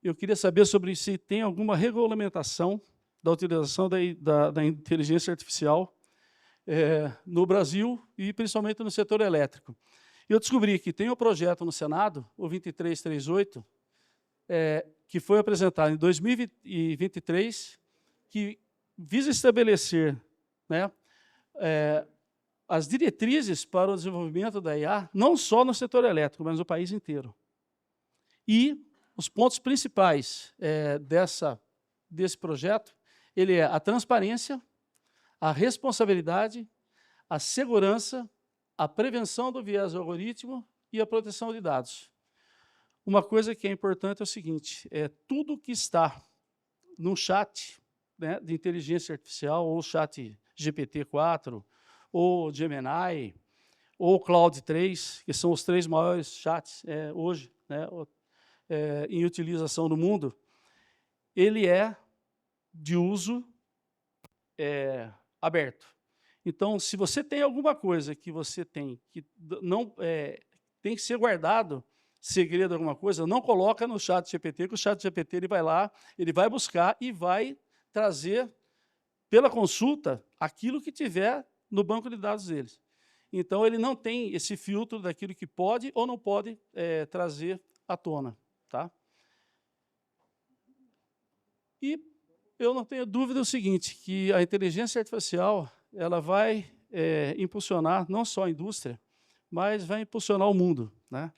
eu queria saber sobre se tem alguma regulamentação da utilização da inteligência artificial no Brasil e principalmente no setor elétrico. Eu descobri que tem um projeto no Senado, o 2338, que foi apresentado em 2023, que visa estabelecer, né, as diretrizes para o desenvolvimento da IA, não só no setor elétrico, mas no país inteiro. E os pontos principais desse projeto, ele é a transparência, a responsabilidade, a segurança, a prevenção do viés do algoritmo e a proteção de dados. Uma coisa que é importante é o seguinte, tudo que está no chat, né, de inteligência artificial, ou chat GPT-4, ou Gemini, ou Cloud 3, que são os 3 maiores chats hoje, né, em utilização no mundo, ele é de uso aberto. Então, se você tem alguma coisa que você tem que não tem que ser guardado, segredo, alguma coisa, não coloca no ChatGPT, que o ChatGPT ele vai lá, ele vai buscar e vai trazer pela consulta aquilo que tiver no banco de dados deles. Então, ele não tem esse filtro daquilo que pode ou não pode trazer à tona. Tá? E eu não tenho dúvida do seguinte, que a inteligência artificial ela vai impulsionar não só a indústria, mas vai impulsionar o mundo. Né?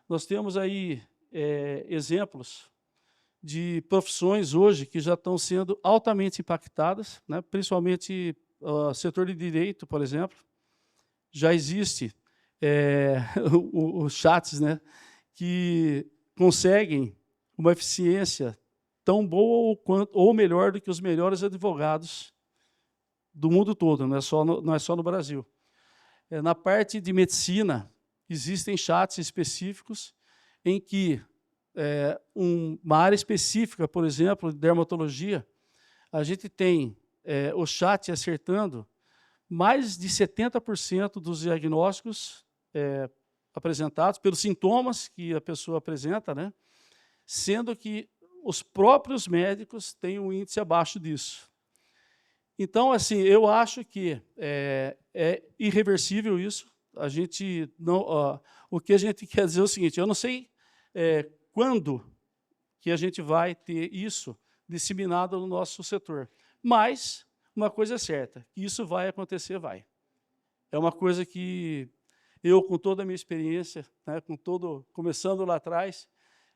Nós temos aí exemplos de profissões hoje que já estão sendo altamente impactadas, né? Principalmente o setor de direito, por exemplo. Já existe os chats, né? Que conseguem uma eficiência tão boa ou melhor do que os melhores advogados do mundo todo, não é só no Brasil. Na parte de medicina, existem chats específicos em que uma área específica, por exemplo, de dermatologia, a gente tem o chat acertando mais de 70% dos diagnósticos apresentados pelos sintomas que a pessoa apresenta, né? Sendo que os próprios médicos têm um índice abaixo disso. Então, assim, eu acho que é irreversível isso. A gente não, o que a gente quer dizer é o seguinte, eu não sei quando que a gente vai ter isso disseminado no nosso setor, mas uma coisa é certa, que isso vai acontecer, vai. É uma coisa que eu, com toda a minha experiência, né, começando lá atrás,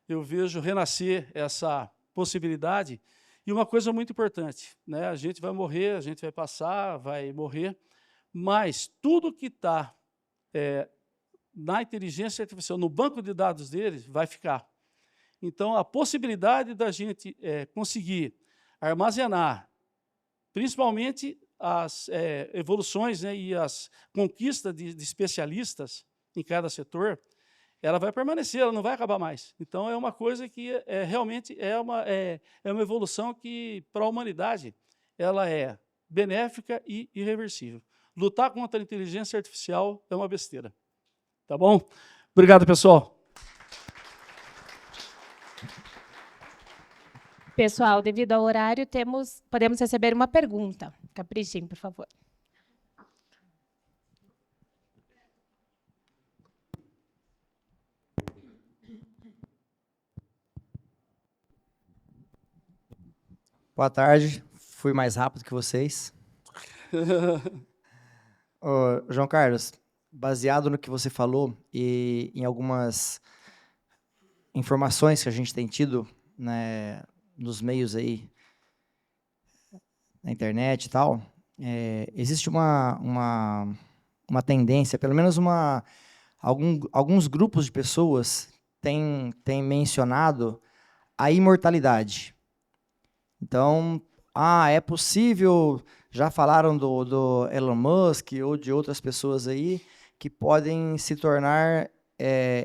eu vejo renascer essa possibilidade. E uma coisa muito importante, né, a gente vai morrer, a gente vai passar, vai morrer, mas tudo que está na inteligência artificial, no banco de dados deles, vai ficar. Então, a possibilidade da gente conseguir armazenar, principalmente as evoluções, né, e as conquistas de especialistas em cada setor, ela vai permanecer, ela não vai acabar mais. Então, é uma coisa que realmente é uma evolução que, para a humanidade, ela é benéfica e irreversível. Lutar contra a inteligência artificial é uma besteira. Tá bom? Obrigado, pessoal. Pessoal, devido ao horário, podemos receber uma pergunta. Caprichem, por favor. Boa tarde, fui mais rápido que vocês. João Carlos, baseado no que você falou e em algumas informações que a gente tem tido, né, nos meios aí, na internet e tal, existe uma tendência, pelo menos alguns grupos de pessoas têm mencionado a imortalidade. Então, é possível, já falaram do Elon Musk ou de outras pessoas aí que podem se tornar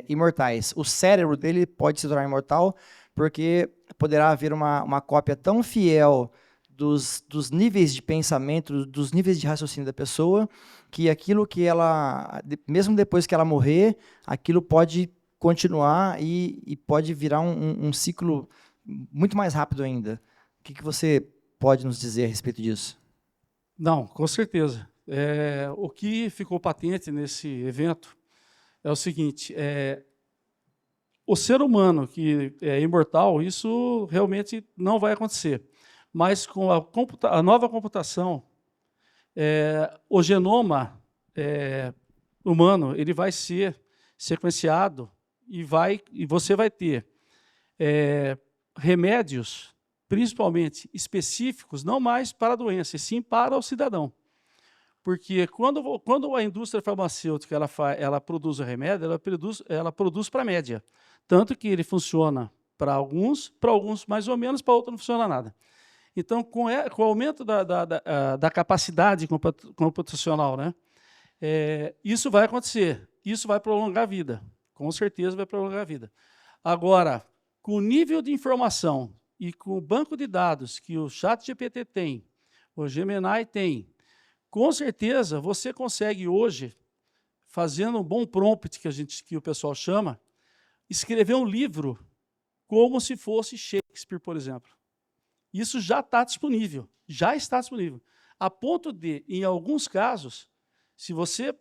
imortais. O cérebro dele pode se tornar imortal porque poderá haver uma cópia tão fiel dos níveis de pensamento, dos níveis de raciocínio da pessoa, que aquilo que ela, mesmo depois que ela morrer, aquilo pode continuar e pode virar um ciclo muito mais rápido ainda. O que você pode nos dizer a respeito disso? Não, com certeza. O que ficou patente nesse evento é o seguinte, o ser humano que é imortal, isso realmente não vai acontecer. Mas com a nova computação, o genoma humano ele vai ser sequenciado e você vai ter remédios, principalmente específicos, não mais para a doença, e sim para o cidadão. Porque quando a indústria farmacêutica ela produz o remédio, ela produz para a média. Tanto que ele funciona para alguns mais ou menos, para outros não funciona nada. Então, com o aumento da capacidade computacional, né, isso vai acontecer, isso vai prolongar a vida, com certeza vai prolongar a vida. Agora, com o nível de informação e com o banco de dados que o ChatGPT tem, o Gemini tem, com certeza você consegue hoje, fazendo um bom prompt, que o pessoal chama, escrever um livro como se fosse Shakespeare, por exemplo. Isso já está disponível, a ponto de, em alguns casos, Se você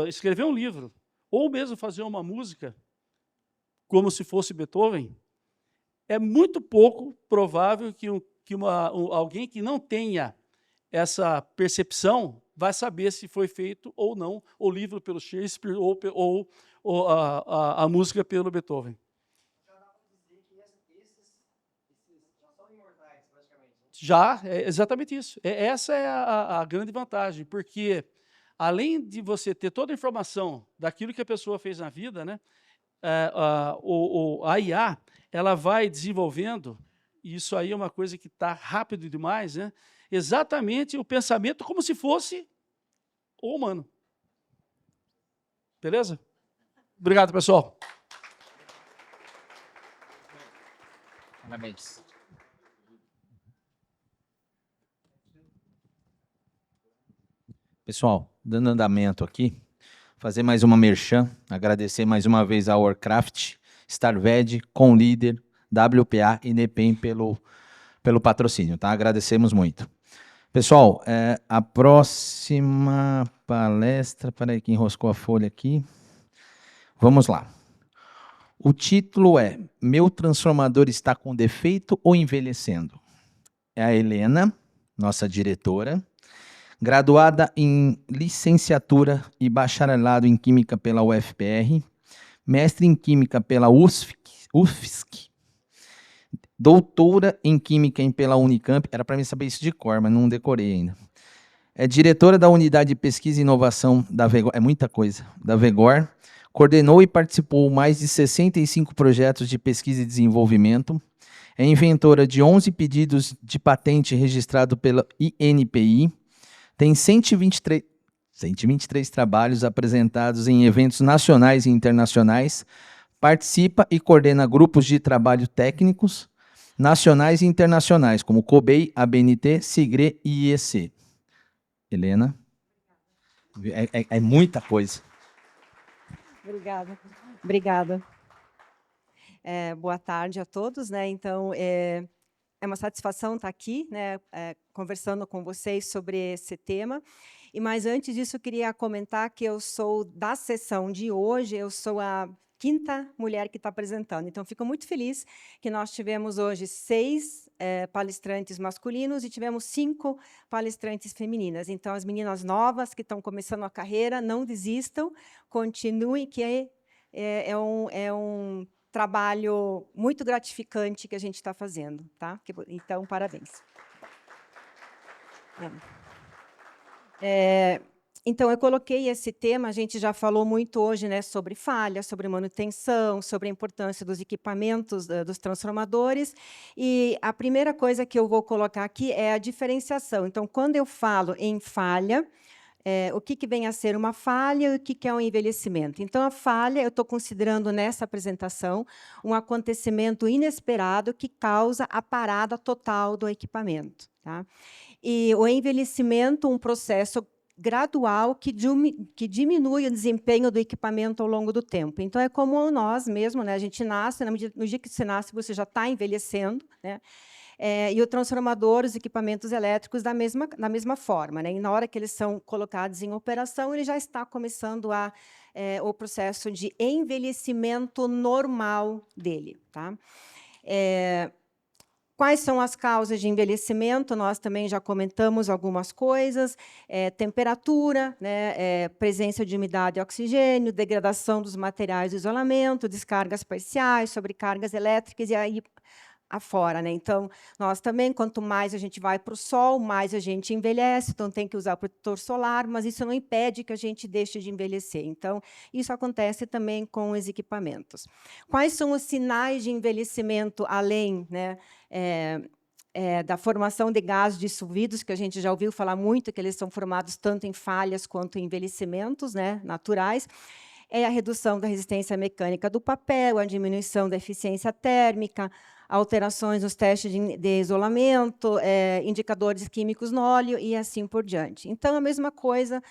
escrever um livro, ou mesmo fazer uma música, como se fosse Beethoven, é muito pouco provável que alguém que não tenha essa percepção vai saber se foi feito ou não o livro pelo Shakespeare ou a música pelo Beethoven. Já, é exatamente isso. Essa é a grande vantagem, porque além de você ter toda a informação daquilo que a pessoa fez na vida, né, a IA ela vai desenvolvendo, e isso aí é uma coisa que está rápido demais, né, exatamente o pensamento como se fosse o humano. Beleza? Obrigado, pessoal. Parabéns. Pessoal, dando andamento aqui, fazer mais uma merchan, agradecer mais uma vez a Warcraft, Starved, Conlíder, WPA e NEPEM pelo patrocínio, tá? Agradecemos muito. Pessoal, a próxima palestra, peraí que enroscou a folha aqui. Vamos lá. O título é Meu transformador está com defeito ou envelhecendo? É a Helena, nossa diretora, graduada em licenciatura e bacharelado em Química pela UFPR, mestre em Química pela UFSC, doutora em Química pela Unicamp, era para mim saber isso de cor, mas não decorei ainda. É diretora da Unidade de Pesquisa e Inovação da VEGOR, é muita coisa, da VEGOR, coordenou e participou mais de 65 projetos de pesquisa e desenvolvimento, é inventora de 11 pedidos de patente registrado pela INPI, tem 123 trabalhos apresentados em eventos nacionais e internacionais, participa e coordena grupos de trabalho técnicos nacionais e internacionais, como COBEI, ABNT, SIGRE e IEC. Helena? É muita coisa. Obrigada. Boa tarde a todos, né? Então, é uma satisfação estar aqui, né, conversando com vocês sobre esse tema. Mas antes disso, eu queria comentar que eu sou da sessão de hoje, eu sou a 5ª mulher que está apresentando. Então, fico muito feliz que nós tivemos hoje 6 palestrantes masculinos e tivemos 5 palestrantes femininas. Então, as meninas novas que estão começando a carreira, não desistam, continuem, que é um trabalho muito gratificante que a gente está fazendo, tá? Então, parabéns. Então, eu coloquei esse tema, a gente já falou muito hoje, né, sobre falha, sobre manutenção, sobre a importância dos equipamentos, dos transformadores, e a primeira coisa que eu vou colocar aqui é a diferenciação. Então, quando eu falo em falha, o que vem a ser uma falha e o que é um envelhecimento. Então, a falha, eu estou considerando nessa apresentação um acontecimento inesperado que causa a parada total do equipamento. Tá? E o envelhecimento, um processo gradual que diminui o desempenho do equipamento ao longo do tempo. Então, é como nós mesmo, né? A gente nasce, no dia que você nasce, você já está envelhecendo, né? E o transformador, os equipamentos elétricos, da mesma forma. Né? E na hora que eles são colocados em operação, ele já está começando o processo de envelhecimento normal dele. Tá? Quais são as causas de envelhecimento? Nós também já comentamos algumas coisas. Temperatura, né? Presença de umidade e oxigênio, degradação dos materiais de isolamento, descargas parciais, sobrecargas elétricas, e aí afora, né? Então, nós também, quanto mais a gente vai para o sol, mais a gente envelhece, então tem que usar protetor solar, mas isso não impede que a gente deixe de envelhecer. Então, isso acontece também com os equipamentos. Quais são os sinais de envelhecimento, além, né, da formação de gases dissolvidos, que a gente já ouviu falar muito, que eles são formados tanto em falhas quanto em envelhecimentos, né, naturais? É a redução da resistência mecânica do papel, a diminuição da eficiência térmica, alterações nos testes de isolamento, indicadores químicos no óleo e assim por diante. Então, a mesma coisa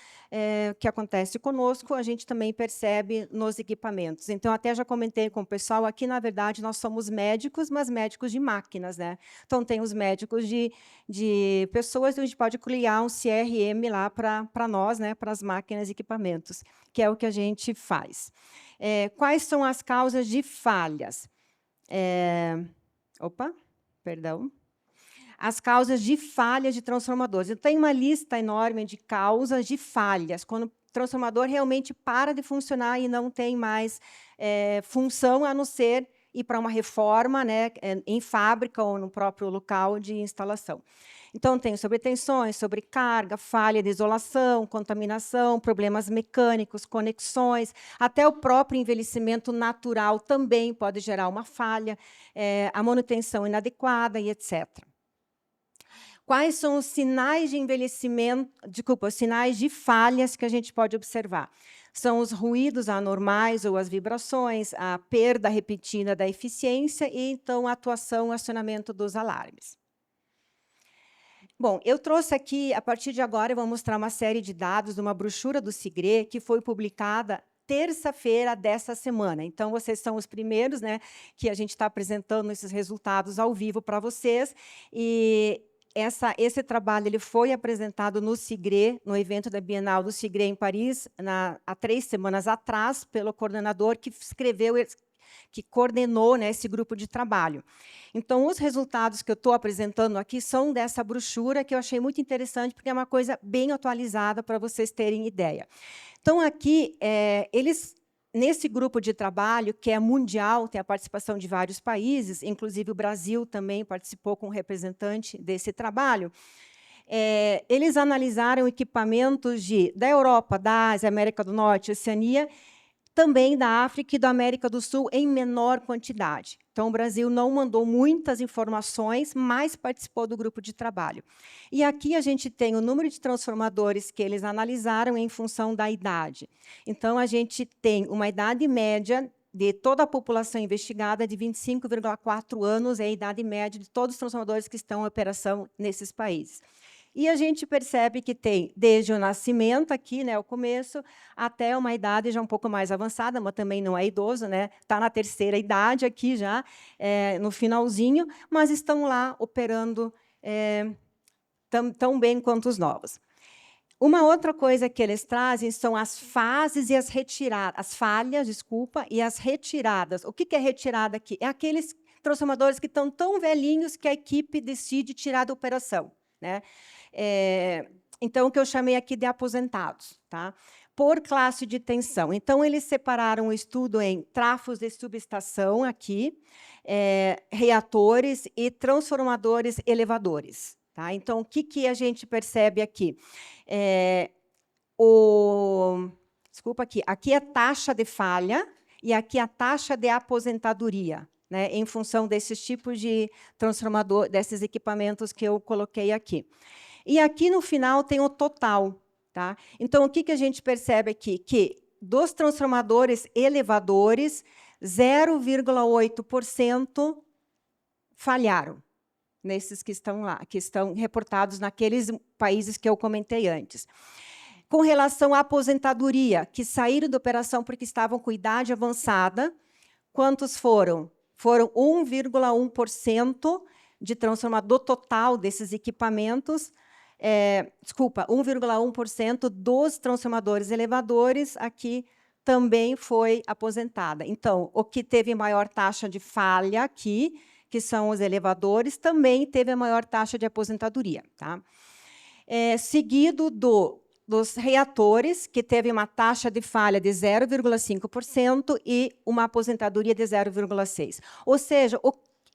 que acontece conosco, a gente também percebe nos equipamentos. Então, até já comentei com o pessoal, aqui, na verdade, nós somos médicos, mas médicos de máquinas, né? Então, tem os médicos de pessoas, a gente pode criar um CRM lá para nós, né, para as máquinas e equipamentos, que é o que a gente faz. Quais são as causas de falhas? Perdão. As causas de falhas de transformadores. Eu tenho uma lista enorme de causas de falhas, quando o transformador realmente para de funcionar e não tem mais função, a não ser ir para uma reforma, né, em fábrica ou no próprio local de instalação. Então, tem sobretensões, sobrecarga, falha de isolação, contaminação, problemas mecânicos, conexões, até o próprio envelhecimento natural também pode gerar uma falha, a manutenção inadequada e etc. Quais são os sinais de envelhecimento, os sinais de falhas que a gente pode observar? São os ruídos anormais ou as vibrações, a perda repetida da eficiência e, então, a atuação, o acionamento dos alarmes. Bom, eu trouxe aqui, a partir de agora, eu vou mostrar uma série de dados de uma brochura do SIGRE que foi publicada terça-feira dessa semana. Então, vocês são os primeiros, né, que a gente está apresentando esses resultados ao vivo para vocês. E esse trabalho ele foi apresentado no SIGRE, no evento da Bienal do SIGRE em Paris, há 3 semanas atrás, pelo coordenador que escreveu, que coordenou, né, esse grupo de trabalho. Então, os resultados que eu estou apresentando aqui são dessa brochura, que eu achei muito interessante, porque é uma coisa bem atualizada para vocês terem ideia. Então, aqui, nesse grupo de trabalho, que é mundial, tem a participação de vários países, inclusive o Brasil também participou com um representante desse trabalho, eles analisaram equipamentos da Europa, da Ásia, América do Norte, Oceania, também da África e da América do Sul, em menor quantidade. Então, o Brasil não mandou muitas informações, mas participou do grupo de trabalho. E aqui a gente tem o número de transformadores que eles analisaram em função da idade. Então, a gente tem uma idade média de toda a população investigada de 25,4 anos, é a idade média de todos os transformadores que estão em operação nesses países. E a gente percebe que tem, desde o nascimento, aqui, né, o começo, até uma idade já um pouco mais avançada, mas também não é idoso, né? Está na terceira idade aqui já, no finalzinho, mas estão lá operando tão bem quanto os novos. Uma outra coisa que eles trazem são as fases e as retiradas, as falhas, desculpa, e as retiradas. O que é retirada aqui? É aqueles transformadores que estão tão velhinhos que a equipe decide tirar da operação, né? Então, o que eu chamei aqui de aposentados, tá? Por classe de tensão. Então, eles separaram o estudo em trafos de subestação, aqui, reatores e transformadores elevadores. Tá? Então, o que a gente percebe aqui? Desculpa aqui é taxa de falha e aqui a taxa de aposentadoria, né, em função desses tipos de transformador, desses equipamentos que eu coloquei aqui. E aqui, no final, tem o total. Tá? Então, o que a gente percebe aqui? Que dos transformadores elevadores, 0,8% falharam, nesses que estão lá, que estão reportados naqueles países que eu comentei antes. Com relação à aposentadoria, que saíram da operação porque estavam com idade avançada, quantos foram? Foram 1,1% de transformador total desses equipamentos, 1,1% dos transformadores elevadores aqui também foi aposentada. Então, o que teve maior taxa de falha aqui, que são os elevadores, também teve a maior taxa de aposentadoria. Tá? Seguido dos reatores, que teve uma taxa de falha de 0,5% e uma aposentadoria de 0,6%. Ou seja,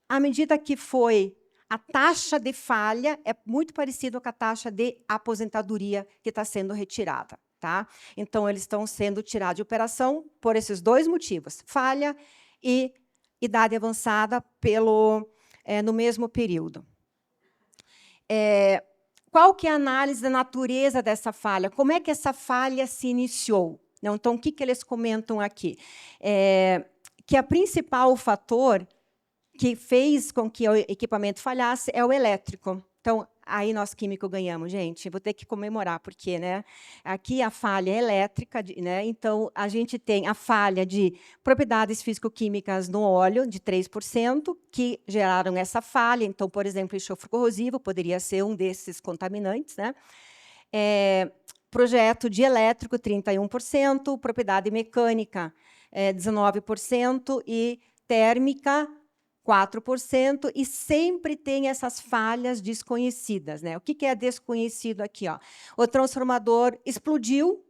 à medida que foi a taxa de falha, é muito parecido com a taxa de aposentadoria que está sendo retirada. Tá? Então, eles estão sendo tirados de operação por esses dois motivos, falha e idade avançada no mesmo período. Qual que é a análise da natureza dessa falha? Como é que essa falha se iniciou? Então, o que eles comentam aqui? Que o principal fator que fez com que o equipamento falhasse é o elétrico. Então, aí nós químicos ganhamos, gente. Vou ter que comemorar, porque, né, aqui a falha é elétrica, né, então a gente tem a falha de propriedades físico-químicas no óleo, de 3%, que geraram essa falha. Então, por exemplo, enxofre corrosivo poderia ser um desses contaminantes, né? Projeto de elétrico, 31%, propriedade mecânica, 19%, e térmica, 4%, e sempre tem essas falhas desconhecidas, né? O que é desconhecido aqui, ó? O transformador explodiu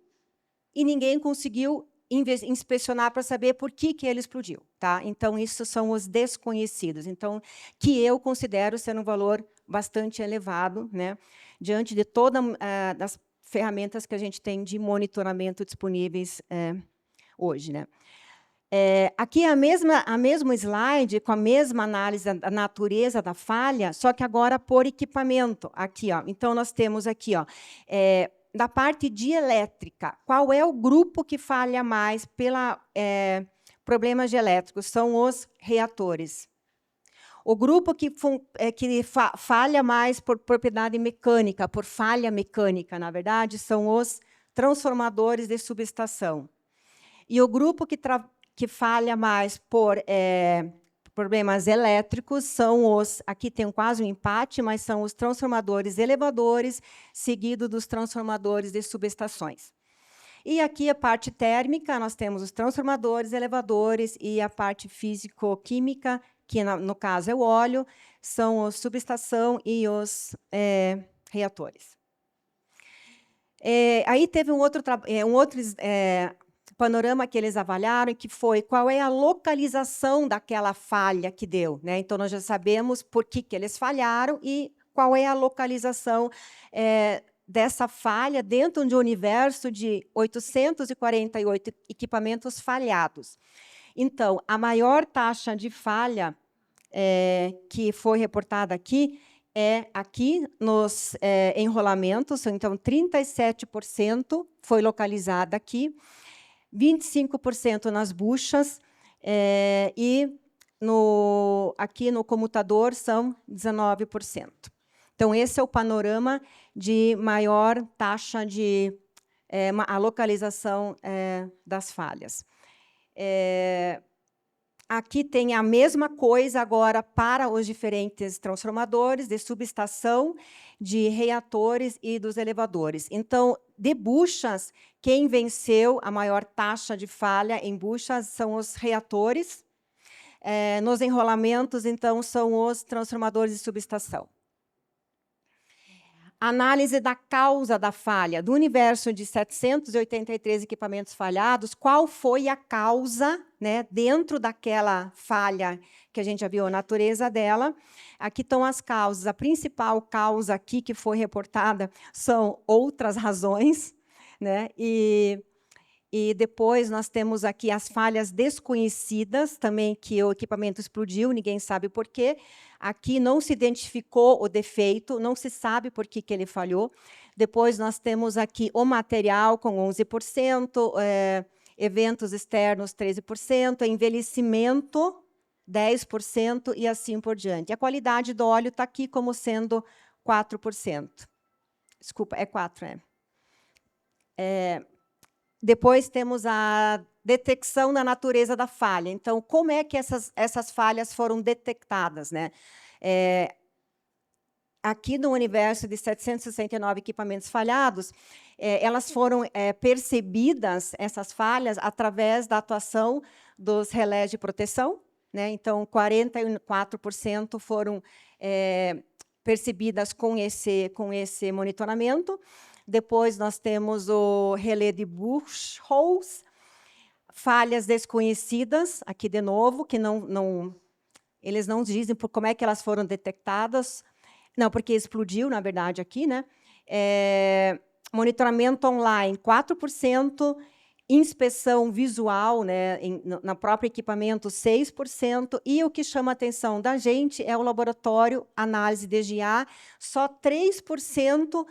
e ninguém conseguiu inspecionar para saber por que ele explodiu, tá? Então, isso são os desconhecidos. Então, que eu considero ser um valor bastante elevado, né? Diante de todas as ferramentas que a gente tem de monitoramento disponíveis hoje, né? Aqui é a mesma slide, com a mesma análise da natureza da falha, só que agora por equipamento. Aqui, ó. Então, nós temos aqui, ó, da parte de elétrica, qual é o grupo que falha mais pela problemas de elétricos? São os reatores. O grupo que falha mais por propriedade mecânica, por falha mecânica, na verdade, são os transformadores de subestação. E o grupo que falha mais por problemas elétricos são os, aqui tem quase um empate, mas são os transformadores elevadores, seguido dos transformadores de subestações. E aqui a parte térmica, nós temos os transformadores, elevadores, e a parte físico-química, que no caso é o óleo, são os subestação e os reatores. Aí teve um outro panorama que eles avaliaram, que foi qual é a localização daquela falha que deu, né? Então, nós já sabemos por que eles falharam e qual é a localização dessa falha dentro de um universo de 848 equipamentos falhados. Então, a maior taxa de falha que foi reportada aqui é aqui nos enrolamentos, então 37% foi localizada aqui, 25% nas buchas, e aqui no comutador são 19%. Então, esse é o panorama de maior taxa de a localização das falhas. Aqui tem a mesma coisa agora para os diferentes transformadores de subestação, de reatores e dos elevadores. Então, de buchas, quem venceu a maior taxa de falha em buchas são os reatores. Nos enrolamentos, então, são os transformadores de subestação. Análise da causa da falha. Do universo de 783 equipamentos falhados, qual foi a causa, né, dentro daquela falha que a gente já viu a natureza dela? Aqui estão as causas. A principal causa aqui que foi reportada são outras razões, né? E depois nós temos aqui as falhas desconhecidas, também que o equipamento explodiu, ninguém sabe por quê. Aqui não se identificou o defeito, não se sabe por que ele falhou. Depois nós temos aqui o material com 11%, eventos externos 13%, envelhecimento 10% e assim por diante. A qualidade do óleo está aqui como sendo 4%. Desculpa, 4%. Depois temos a detecção da natureza da falha. Então, como é que essas falhas foram detectadas, né? Aqui no universo de 769 equipamentos falhados, elas foram percebidas, essas falhas, através da atuação dos relés de proteção, né? Então, 44% foram percebidas com esse monitoramento. Depois, nós temos o relé de Buchholz, falhas desconhecidas, aqui de novo, que eles não dizem como é que elas foram detectadas. Não, porque explodiu, na verdade, aqui, né? Monitoramento online, 4%, inspeção visual, né, na próprio equipamento, 6%, e o que chama a atenção da gente é o laboratório análise DGA, só 3%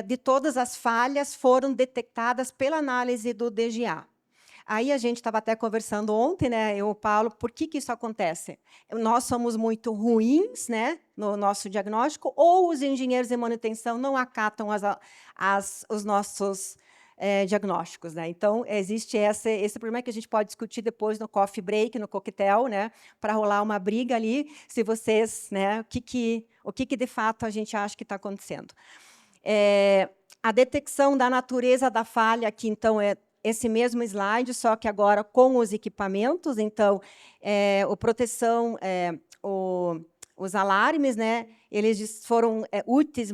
de todas as falhas foram detectadas pela análise do DGA. Aí a gente estava até conversando ontem, né, eu e o Paulo, por que isso acontece? Nós somos muito ruins, né, no nosso diagnóstico, ou os engenheiros de manutenção não acatam os nossos diagnósticos, né? Então, existe esse problema que a gente pode discutir depois no coffee break, no coquetel, né? Para rolar uma briga ali, se vocês, né? O que de fato a gente acha que está acontecendo. A detecção da natureza da falha, aqui, então, é esse mesmo slide, só que agora com os equipamentos. Então, os alarmes, né, eles foram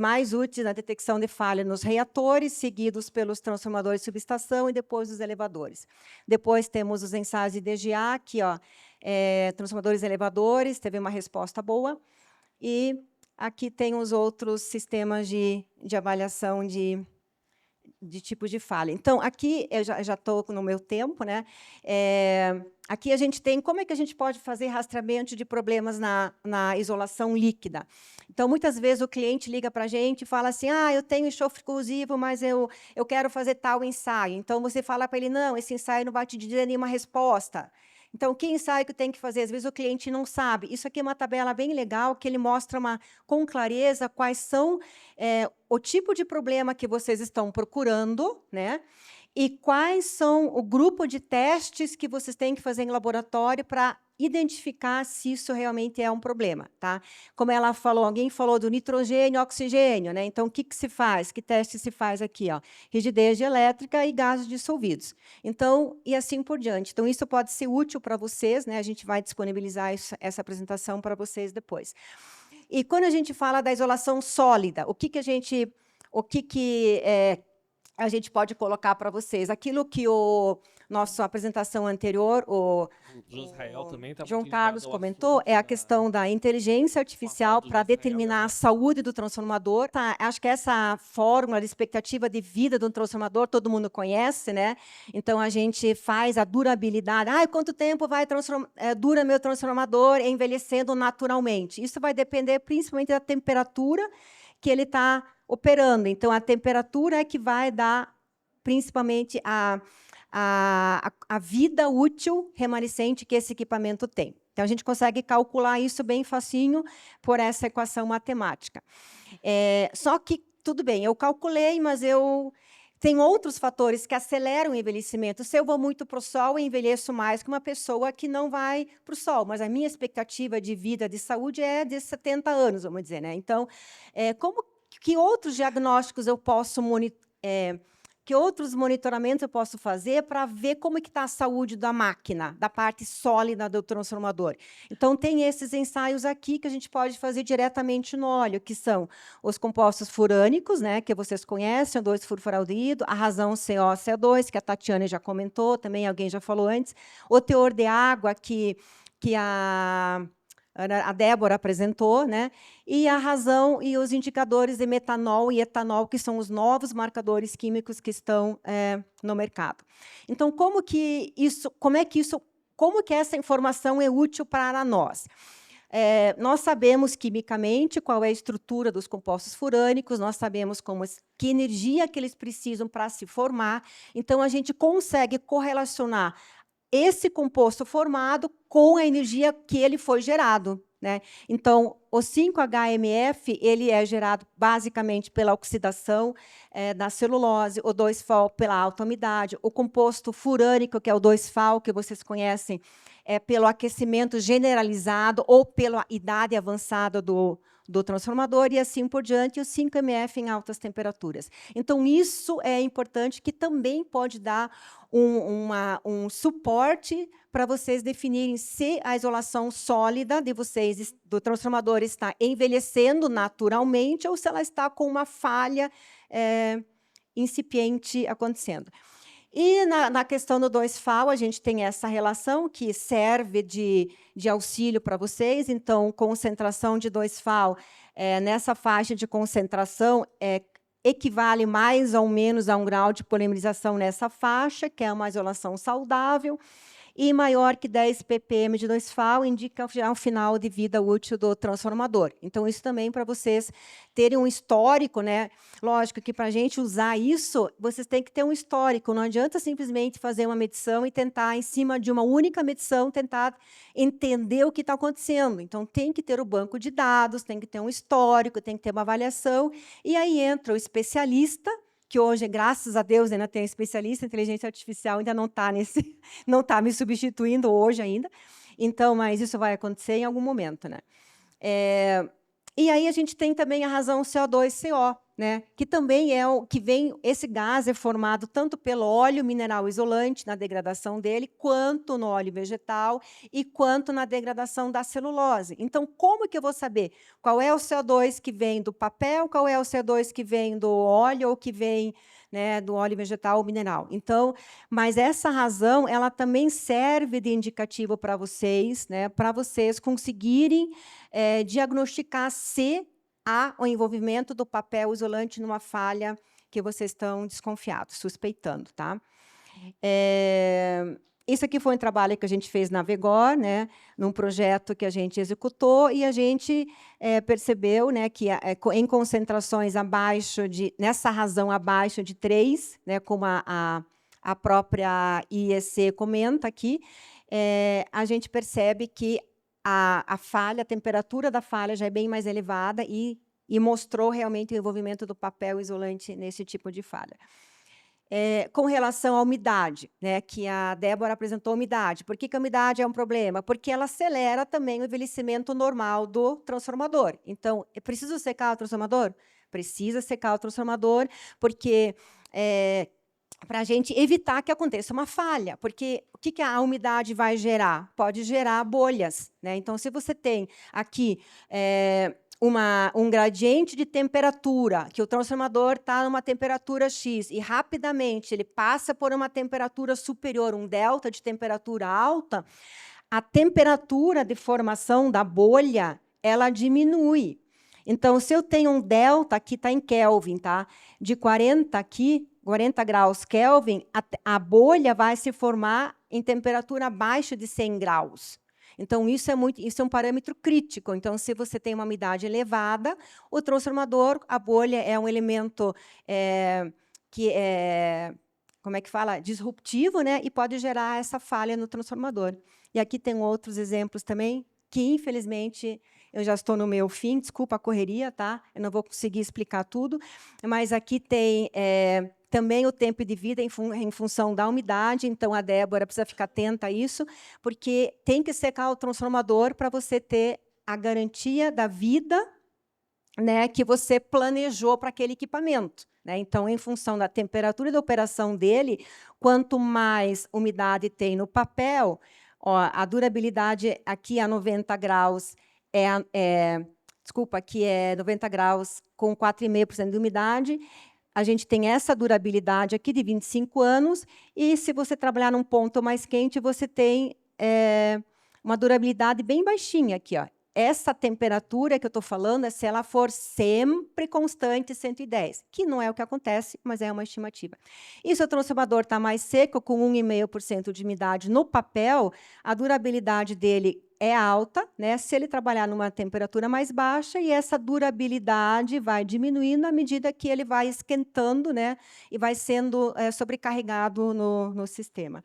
mais úteis na detecção de falha nos reatores, seguidos pelos transformadores de subestação e depois os elevadores. Depois temos os ensaios de DGA, aqui, ó, transformadores e elevadores, teve uma resposta boa. E aqui tem os outros sistemas de avaliação de tipos de falha. Então, aqui, eu já estou no meu tempo, né? Aqui a gente tem como é que a gente pode fazer rastreamento de problemas na isolação líquida. Então, muitas vezes, o cliente liga para a gente e fala assim, eu tenho enxofre corrosivo, mas eu quero fazer tal ensaio. Então, você fala para ele, não, esse ensaio não vai te dizer nenhuma resposta. Então, que ensaio que tem que fazer? Às vezes, o cliente não sabe. Isso aqui é uma tabela bem legal, que ele mostra com clareza quais são o tipo de problema que vocês estão procurando, né? E quais são o grupo de testes que vocês têm que fazer em laboratório para identificar se isso realmente é um problema, tá? Como ela falou, alguém falou do nitrogênio, oxigênio, né? Então, o que se faz? Que teste se faz aqui, ó? Rigidez elétrica e gases dissolvidos. Então, e assim por diante. Então, isso pode ser útil para vocês, né? A gente vai disponibilizar essa apresentação para vocês depois. E quando a gente fala da isolação sólida, a gente pode colocar para vocês? Aquilo que nossa apresentação anterior, o João Carlos comentou, é a questão da inteligência artificial para determinar a saúde do transformador. Tá, acho que essa fórmula de expectativa de vida do transformador todo mundo conhece, né? Então, a gente faz a durabilidade. Quanto tempo dura meu transformador envelhecendo naturalmente? Isso vai depender principalmente da temperatura que ele está operando. Então, a temperatura é que vai dar, principalmente, a vida útil remanescente que esse equipamento tem. Então, a gente consegue calcular isso bem facinho por essa equação matemática. Só que, tudo bem, eu calculei, mas tem outros fatores que aceleram o envelhecimento. Se eu vou muito para o sol, eu envelheço mais que uma pessoa que não vai para o sol. Mas a minha expectativa de vida, de saúde, é de 70 anos, vamos dizer, né? Então, que outros diagnósticos eu posso que outros monitoramentos eu posso fazer para ver como está a saúde da máquina, da parte sólida do transformador? Então, tem esses ensaios aqui que a gente pode fazer diretamente no óleo, que são os compostos furânicos, né, que vocês conhecem, o 2-furforaldeído, a razão CO2, que a Tatiana já comentou, também alguém já falou antes, o teor de água que a Débora apresentou, né? E a razão e os indicadores de metanol e etanol, que são os novos marcadores químicos que estão no mercado. Então, como que essa informação é útil para nós? Nós sabemos quimicamente qual é a estrutura dos compostos furânicos, nós sabemos que energia que eles precisam para se formar, então a gente consegue correlacionar esse composto formado com a energia que ele foi gerado, né? Então, o 5-HMF ele é gerado basicamente pela oxidação da celulose, o 2-FAL pela alta umidade, o composto furânico, que é o 2-FAL, que vocês conhecem, pelo aquecimento generalizado ou pela idade avançada do transformador, e assim por diante, e o 5-MF em altas temperaturas. Então, isso é importante, que também pode dar um suporte para vocês definirem se a isolação sólida do transformador está envelhecendo naturalmente ou se ela está com uma falha incipiente acontecendo. E na questão do 2-FAL, a gente tem essa relação que serve de auxílio para vocês. Então, concentração de 2-FAL nessa faixa de concentração equivale mais ou menos a 1 grau de polimerização nessa faixa, que é uma isolação saudável. e maior que 10 ppm de 2FAL indica já um final de vida útil do transformador. Então, isso também para vocês terem um histórico, né? Lógico que para a gente usar isso, vocês têm que ter um histórico. Não adianta simplesmente fazer uma medição e tentar, em cima de uma única medição, tentar entender o que está acontecendo. Então, tem que ter o banco de dados, tem que ter um histórico, tem que ter uma avaliação, e aí entra o especialista, que hoje, graças a Deus, ainda tem especialista, a inteligência artificial ainda não está não está me substituindo hoje ainda. Então, mas isso vai acontecer em algum momento, né? E aí a gente tem também a razão CO2-CO, né? Que também é o que vem, esse gás é formado tanto pelo óleo mineral isolante na degradação dele, quanto no óleo vegetal e quanto na degradação da celulose. Então, como que eu vou saber qual é o CO2 que vem do papel, qual é o CO2 que vem do óleo ou que vem, né, do óleo vegetal ou mineral? Então, mas essa razão, ela também serve de indicativo para vocês, né, para vocês conseguirem diagnosticar se há o envolvimento do papel isolante numa falha que vocês estão desconfiados, suspeitando, tá? Isso aqui foi um trabalho que a gente fez na Vegor, né, num projeto que a gente executou, e a gente percebeu, né, que em concentrações abaixo de, nessa razão abaixo de 3, né, como a própria IEC comenta aqui, a gente percebe que a falha, a temperatura da falha já é bem mais elevada e mostrou realmente o envolvimento do papel isolante nesse tipo de falha. Com relação à umidade, né, que a Débora apresentou a umidade. Por que a umidade é um problema? Porque ela acelera também o envelhecimento normal do transformador. Então, é preciso secar o transformador? Precisa secar o transformador, porque para a gente evitar que aconteça uma falha, porque o que a umidade vai gerar? Pode gerar bolhas, né? Então, se você tem aqui um gradiente de temperatura, que o transformador está numa temperatura X, e rapidamente ele passa por uma temperatura superior, um delta de temperatura alta, a temperatura de formação da bolha, ela diminui. Então, se eu tenho um delta, aqui está em Kelvin, tá? De 40 aqui, 40 graus Kelvin, a bolha vai se formar em temperatura abaixo de 100 graus. Então, isso é um parâmetro crítico. Então, se você tem uma umidade elevada, o transformador, a bolha é um elemento que é, como é que fala? Disruptivo, né? E pode gerar essa falha no transformador. E aqui tem outros exemplos também, que, infelizmente, eu já estou no meu fim, desculpa a correria, tá? Eu não vou conseguir explicar tudo, mas aqui tem também o tempo de vida em função da umidade, então a Débora precisa ficar atenta a isso, porque tem que secar o transformador para você ter a garantia da vida, né, que você planejou para aquele equipamento, né? Então, em função da temperatura de operação dele, quanto mais umidade tem no papel, ó, a durabilidade aqui a 90 graus aqui é 90 graus com 4,5% de umidade. A gente tem essa durabilidade aqui de 25 anos, e se você trabalhar num ponto mais quente, você tem uma durabilidade bem baixinha aqui, ó. Essa temperatura que eu estou falando é se ela for sempre constante, 110, que não é o que acontece, mas é uma estimativa. E se o transformador está mais seco, com 1,5% de umidade no papel, a durabilidade dele é alta, né? Se ele trabalhar numa temperatura mais baixa, e essa durabilidade vai diminuindo à medida que ele vai esquentando, né? E vai sendo sobrecarregado no sistema.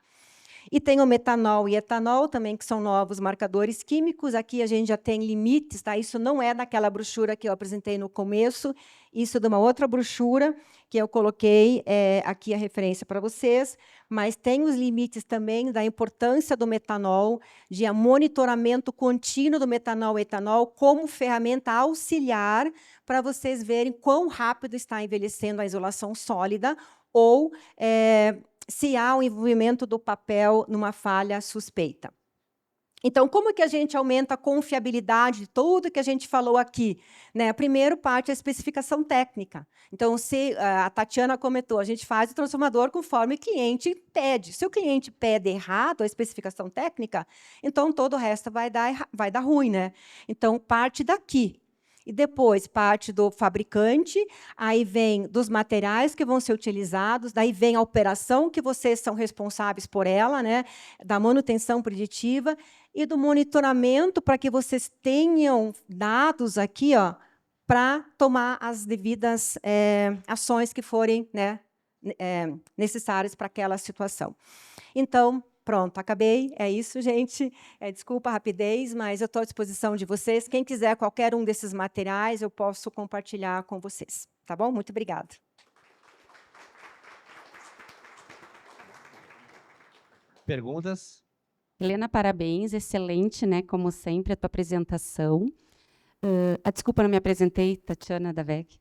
E tem o metanol e etanol também, que são novos marcadores químicos. Aqui a gente já tem limites, tá? Isso não é daquela brochura que eu apresentei no começo, isso é de uma outra brochura que eu coloquei aqui a referência para vocês, mas tem os limites também da importância do metanol, de monitoramento contínuo do metanol e etanol como ferramenta auxiliar para vocês verem quão rápido está envelhecendo a isolação sólida ou se há o envolvimento do papel numa falha suspeita. Então, como que a gente aumenta a confiabilidade de tudo que a gente falou aqui? Né? A primeira parte é a especificação técnica. Então, se a Tatiana comentou, a gente faz o transformador conforme o cliente pede. Se o cliente pede errado a especificação técnica, então todo o resto vai dar ruim, né? Então, parte daqui. E depois parte do fabricante, aí vem dos materiais que vão ser utilizados, daí vem a operação, que vocês são responsáveis por ela, né, da manutenção preditiva, e do monitoramento, para que vocês tenham dados aqui, ó, para tomar as devidas ações que forem, né, necessárias para aquela situação. Então, pronto, acabei. É isso, gente. Desculpa a rapidez, mas eu estou à disposição de vocês. Quem quiser qualquer um desses materiais, eu posso compartilhar com vocês. Tá bom? Muito obrigada. Perguntas? Helena, parabéns. Excelente, né? Como sempre, a tua apresentação. Desculpa, não me apresentei, Tatiana da VEG.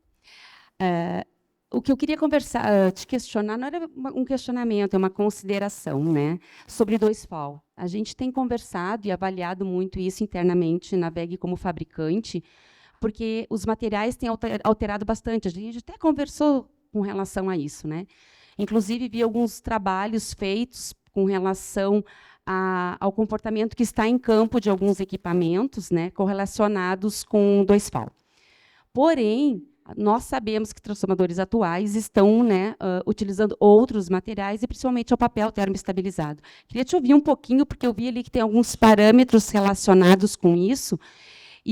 O que eu queria conversar, te questionar, não era um questionamento, é uma consideração, né, sobre 2FAO. A gente tem conversado e avaliado muito isso internamente na VEG como fabricante, porque os materiais têm alterado bastante. A gente até conversou com relação a isso, né? Inclusive, vi alguns trabalhos feitos com relação ao comportamento que está em campo de alguns equipamentos, né, correlacionados com 2FAO. Porém, nós sabemos que transformadores atuais estão, né, utilizando outros materiais, e principalmente o papel termoestabilizado. Queria te ouvir um pouquinho, porque eu vi ali que tem alguns parâmetros relacionados com isso,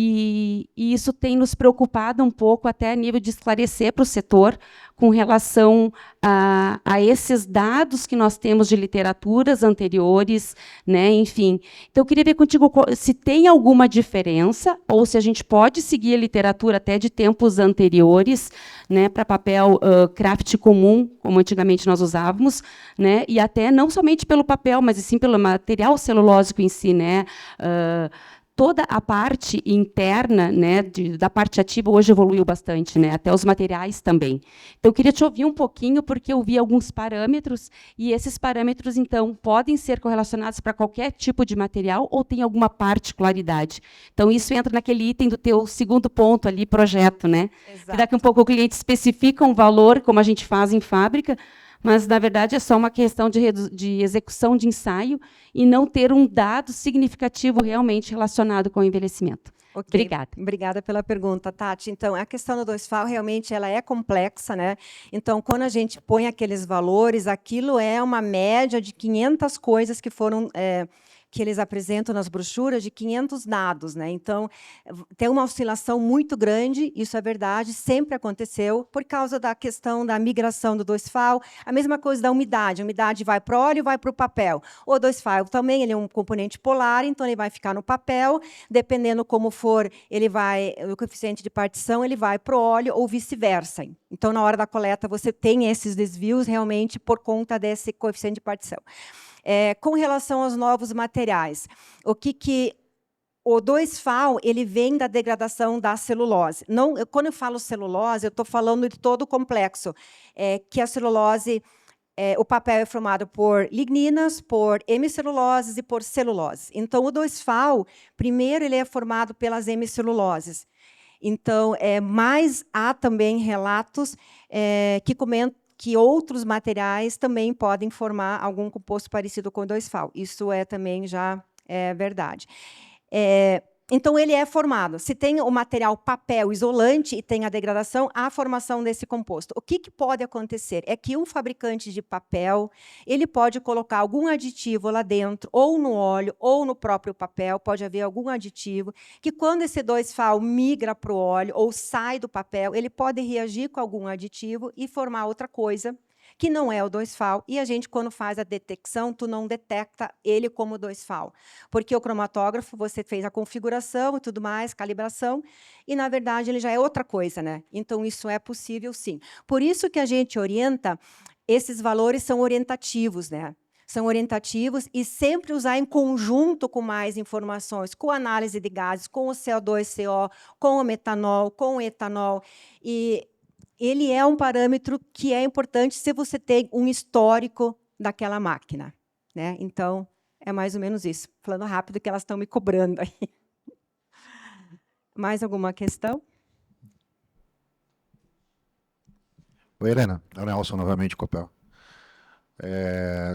e isso tem nos preocupado um pouco, até a nível de esclarecer para o setor, com relação a esses dados que nós temos de literaturas anteriores, né, enfim. Então, eu queria ver contigo se tem alguma diferença, ou se a gente pode seguir a literatura até de tempos anteriores, né, para papel craft comum, como antigamente nós usávamos, né, e até não somente pelo papel, mas sim pelo material celulósico em si, né, toda a parte interna, né, da parte ativa hoje evoluiu bastante, né, até os materiais também. Então, eu queria te ouvir um pouquinho, porque eu vi alguns parâmetros, e esses parâmetros, então, podem ser correlacionados para qualquer tipo de material, ou tem alguma particularidade? Então, isso entra naquele item do teu segundo ponto ali, projeto, né? Que daqui a pouco o cliente especifica um valor, como a gente faz em fábrica, mas, na verdade, é só uma questão de execução de ensaio e não ter um dado significativo realmente relacionado com o envelhecimento. Okay. Obrigada. Obrigada pela pergunta, Tati. Então, a questão do 2FAO realmente ela é complexa, né? Então, quando a gente põe aqueles valores, aquilo é uma média de 500 coisas que foram que eles apresentam nas brochuras, de 500 dados, né? Então, tem uma oscilação muito grande, isso é verdade, sempre aconteceu, por causa da questão da migração do 2FAO, a mesma coisa da umidade. A umidade vai para o óleo e vai para o papel. O 2FAO também ele é um componente polar, então ele vai ficar no papel, dependendo como for, ele vai, o coeficiente de partição, ele vai para o óleo ou vice-versa. Então, na hora da coleta, você tem esses desvios realmente por conta desse coeficiente de partição. Com relação aos novos materiais, o 2FAO ele vem da degradação da celulose. Não, quando eu falo celulose, eu estou falando de todo o complexo, que a celulose, o papel é formado por ligninas, por hemiceluloses e por celulose. Então, o 2FAO, primeiro, ele é formado pelas hemiceluloses. Então, mas há também relatos que comentam que outros materiais também podem formar algum composto parecido com o 2FAO. Isso também já é verdade. Então, ele é formado. Se tem o material papel isolante e tem a degradação, há a formação desse composto. O que pode acontecer? É que um fabricante de papel ele pode colocar algum aditivo lá dentro, ou no óleo, ou no próprio papel, pode haver algum aditivo, que quando esse 2FAO migra para o óleo ou sai do papel, ele pode reagir com algum aditivo e formar outra coisa, que não é o 2FAO, e a gente, quando faz a detecção, tu não detecta ele como 2FAO, porque o cromatógrafo, você fez a configuração e tudo mais, calibração, e, na verdade, ele já é outra coisa, né? Então, isso é possível, sim. Por isso que a gente orienta, esses valores são orientativos, né? São orientativos e sempre usar em conjunto com mais informações, com análise de gases, com o CO2, CO, com o metanol, com o etanol, e ele é um parâmetro que é importante se você tem um histórico daquela máquina, né? Então, é mais ou menos isso. Falando rápido, que elas estão me cobrando aí. Mais alguma questão? Oi, Helena. É o Nelson, novamente, Copel.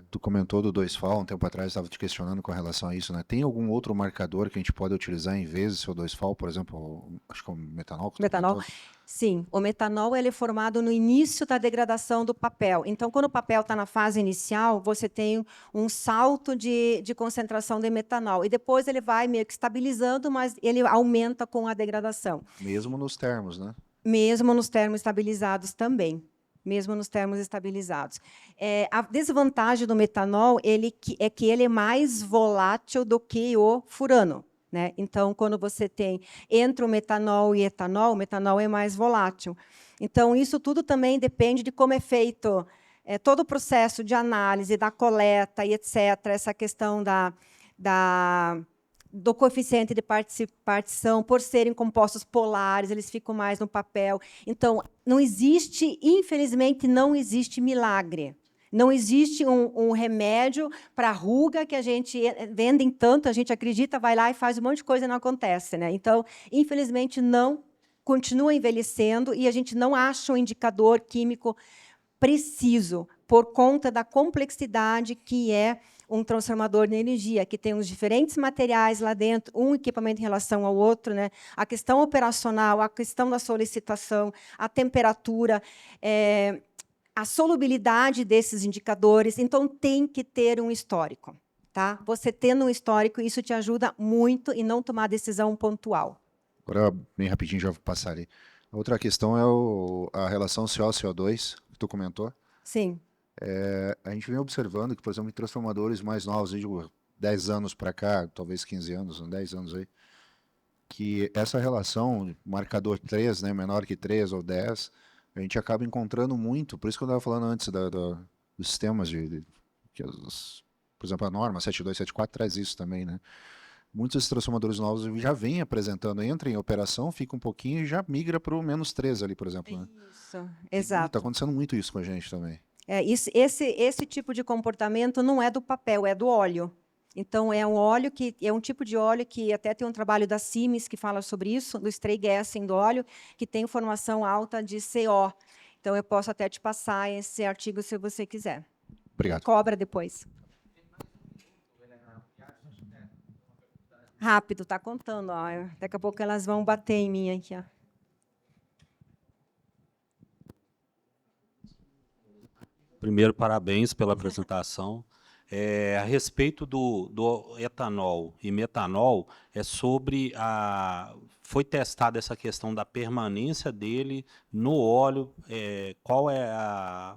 Tu comentou do 2FAL, um tempo atrás estava te questionando com relação a isso, né? Tem algum outro marcador que a gente pode utilizar em vez do seu 2FAL, por exemplo, acho que é o metanol? Que tu Metanol? comentou? Sim, o metanol ele é formado no início da degradação do papel. Então, quando o papel está na fase inicial, você tem um salto de concentração de metanol. E depois ele vai meio que estabilizando, mas ele aumenta com a degradação. Mesmo nos termos, né? Mesmo nos termos estabilizados também. Mesmo nos termos estabilizados. A desvantagem do metanol é que ele é mais volátil do que o furano. Né? Então, quando você tem entre o metanol e etanol, o metanol é mais volátil. Então, isso tudo também depende de como é feito todo o processo de análise, da coleta e etc. Essa questão do coeficiente de partição, por serem compostos polares, eles ficam mais no papel. Então, não existe, infelizmente, não existe milagre. Não existe um remédio para ruga que a gente vendem tanto, a gente acredita, vai lá e faz um monte de coisa e não acontece. Né? Então, infelizmente, não continua envelhecendo e a gente não acha um indicador químico preciso por conta da complexidade que é um transformador de energia, que tem os diferentes materiais lá dentro, um equipamento em relação ao outro, né? A questão operacional, a questão da solicitação, a temperatura, a solubilidade desses indicadores. Então, tem que ter um histórico. Tá? Você tendo um histórico, isso te ajuda muito em não tomar decisão pontual. Agora, bem rapidinho, já vou passar ali. A outra questão é a relação CO-CO2, que tu comentou. Sim. A gente vem observando que, por exemplo, em transformadores mais novos, eu digo 10 anos para cá, talvez 15 anos, 10 anos aí, que essa relação, marcador 3, né, menor que 3 ou 10, a gente acaba encontrando muito, por isso que eu estava falando antes dos sistemas por exemplo, a norma 7274 traz isso também, né? Muitos desses transformadores novos já vêm apresentando, entra em operação, fica um pouquinho e já migra para o -3 ali, por exemplo. Né? Isso, exato. Está acontecendo muito isso com a gente também. Esse tipo de comportamento não é do papel, é do óleo. Então, é um tipo de óleo que até tem um trabalho da Siemens que fala sobre isso, do stray gassing do óleo, que tem formação alta de CO. Então, eu posso até te passar esse artigo se você quiser. Obrigado. Cobra depois. Rápido, tá contando. Ó. Daqui a pouco elas vão bater em mim aqui. Ó. Primeiro, parabéns pela apresentação. A respeito do etanol e metanol, foi testada essa questão da permanência dele no óleo, qual é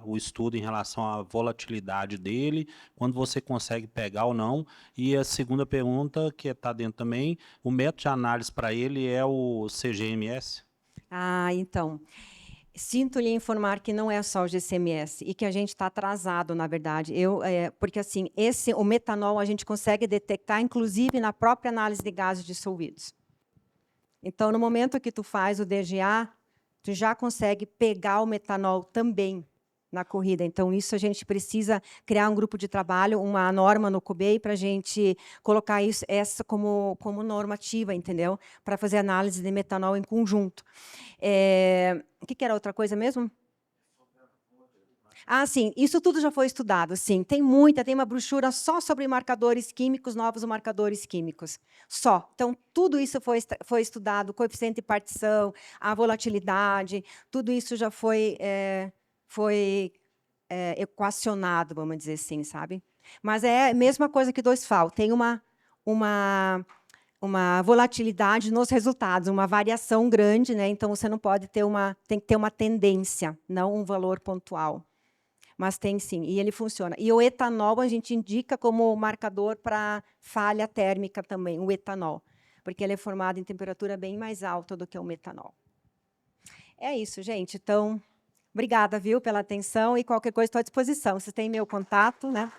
o estudo em relação à volatilidade dele, quando você consegue pegar ou não. E a segunda pergunta, que está dentro também, o método de análise para ele é o CGMS? Então... Sinto lhe informar que não é só o GCMS e que a gente está atrasado, na verdade. Porque assim, o metanol a gente consegue detectar, inclusive, na própria análise de gases dissolvidos. Então, no momento que tu faz o DGA, tu já consegue pegar o metanol também na corrida. Então, isso a gente precisa criar um grupo de trabalho, uma norma no CUBEI para a gente colocar essa como normativa, entendeu? Para fazer análise de metanol em conjunto. O que era outra coisa mesmo? Sim, isso tudo já foi estudado, sim. Tem uma brochura só sobre marcadores químicos, novos marcadores químicos. Só. Então, tudo isso foi estudado, o coeficiente de partição, a volatilidade, tudo isso já foi equacionado, vamos dizer assim, sabe? Mas é a mesma coisa que 2FAL, tem uma volatilidade nos resultados, uma variação grande, né? Então você não pode tem que ter uma tendência, não um valor pontual. Mas tem sim, e ele funciona. E o etanol a gente indica como marcador para falha térmica também, o etanol, porque ele é formado em temperatura bem mais alta do que o metanol. É isso, gente. Então, obrigada, viu, pela atenção e qualquer coisa estou à disposição. Vocês têm meu contato, né?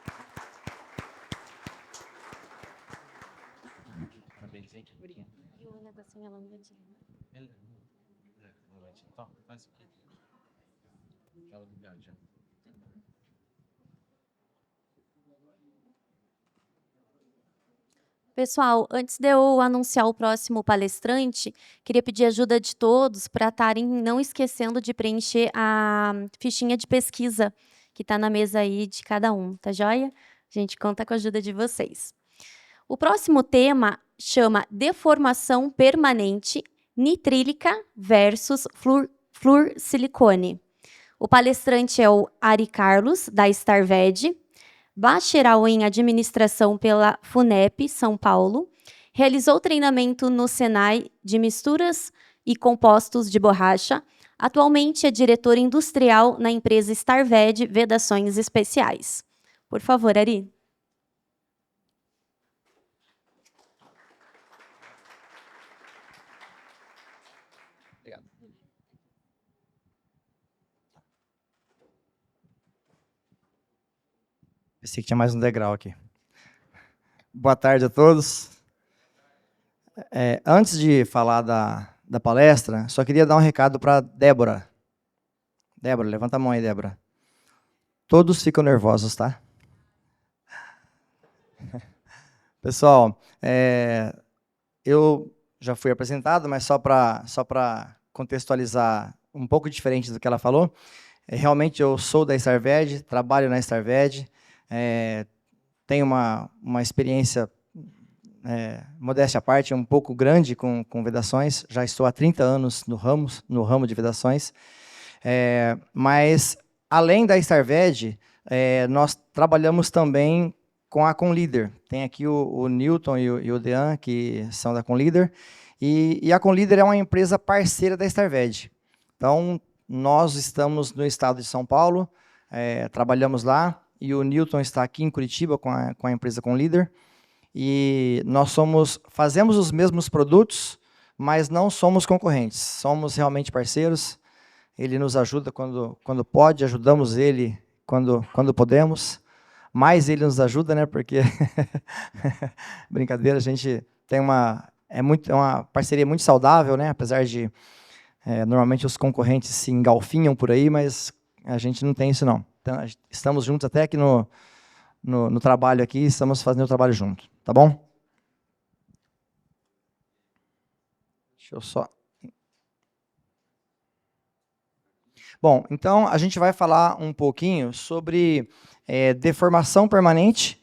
Pessoal, antes de eu anunciar o próximo palestrante, queria pedir ajuda de todos para estarem não esquecendo de preencher a fichinha de pesquisa que está na mesa aí de cada um, tá joia? A gente conta com a ajuda de vocês. O próximo tema chama Deformação Permanente Nitrílica versus Fluorsilicone. O palestrante é o Ari Carlos, da Starved, bacharel em Administração pela FUNEP, São Paulo, realizou treinamento no Senai de misturas e compostos de borracha. Atualmente é diretor industrial na empresa Starved Vedações Especiais. Por favor, Ari. Obrigado. Pensei que tinha mais um degrau aqui. Boa tarde a todos. Antes de falar da palestra, só queria dar um recado para Débora. Débora, levanta a mão aí, Débora. Todos ficam nervosos, tá? Pessoal, eu já fui apresentado, mas só para contextualizar um pouco diferente do que ela falou, realmente eu sou da Starved, trabalho na Starved, tenho uma experiência, modéstia à parte, um pouco grande com vedações, já estou há 30 anos no ramo de vedações, mas além da Starved, nós trabalhamos também com a Conleader. Tem aqui o Newton e o Dean, que são da Conleader, e a Conleader é uma empresa parceira da Starved. Então, nós estamos no estado de São Paulo, trabalhamos lá, e o Newton está aqui em Curitiba com a empresa Conleader, e nós fazemos os mesmos produtos, mas não somos concorrentes, somos realmente parceiros. Ele nos ajuda quando pode, ajudamos ele quando podemos, mais ele nos ajuda, né? Porque brincadeira, a gente tem uma parceria muito saudável, né? Apesar de normalmente os concorrentes se engalfinham por aí, mas a gente não tem isso não. Então, estamos juntos até aqui no trabalho aqui, estamos fazendo o trabalho junto, tá bom? Deixa eu só... Bom, então a gente vai falar um pouquinho sobre deformação permanente,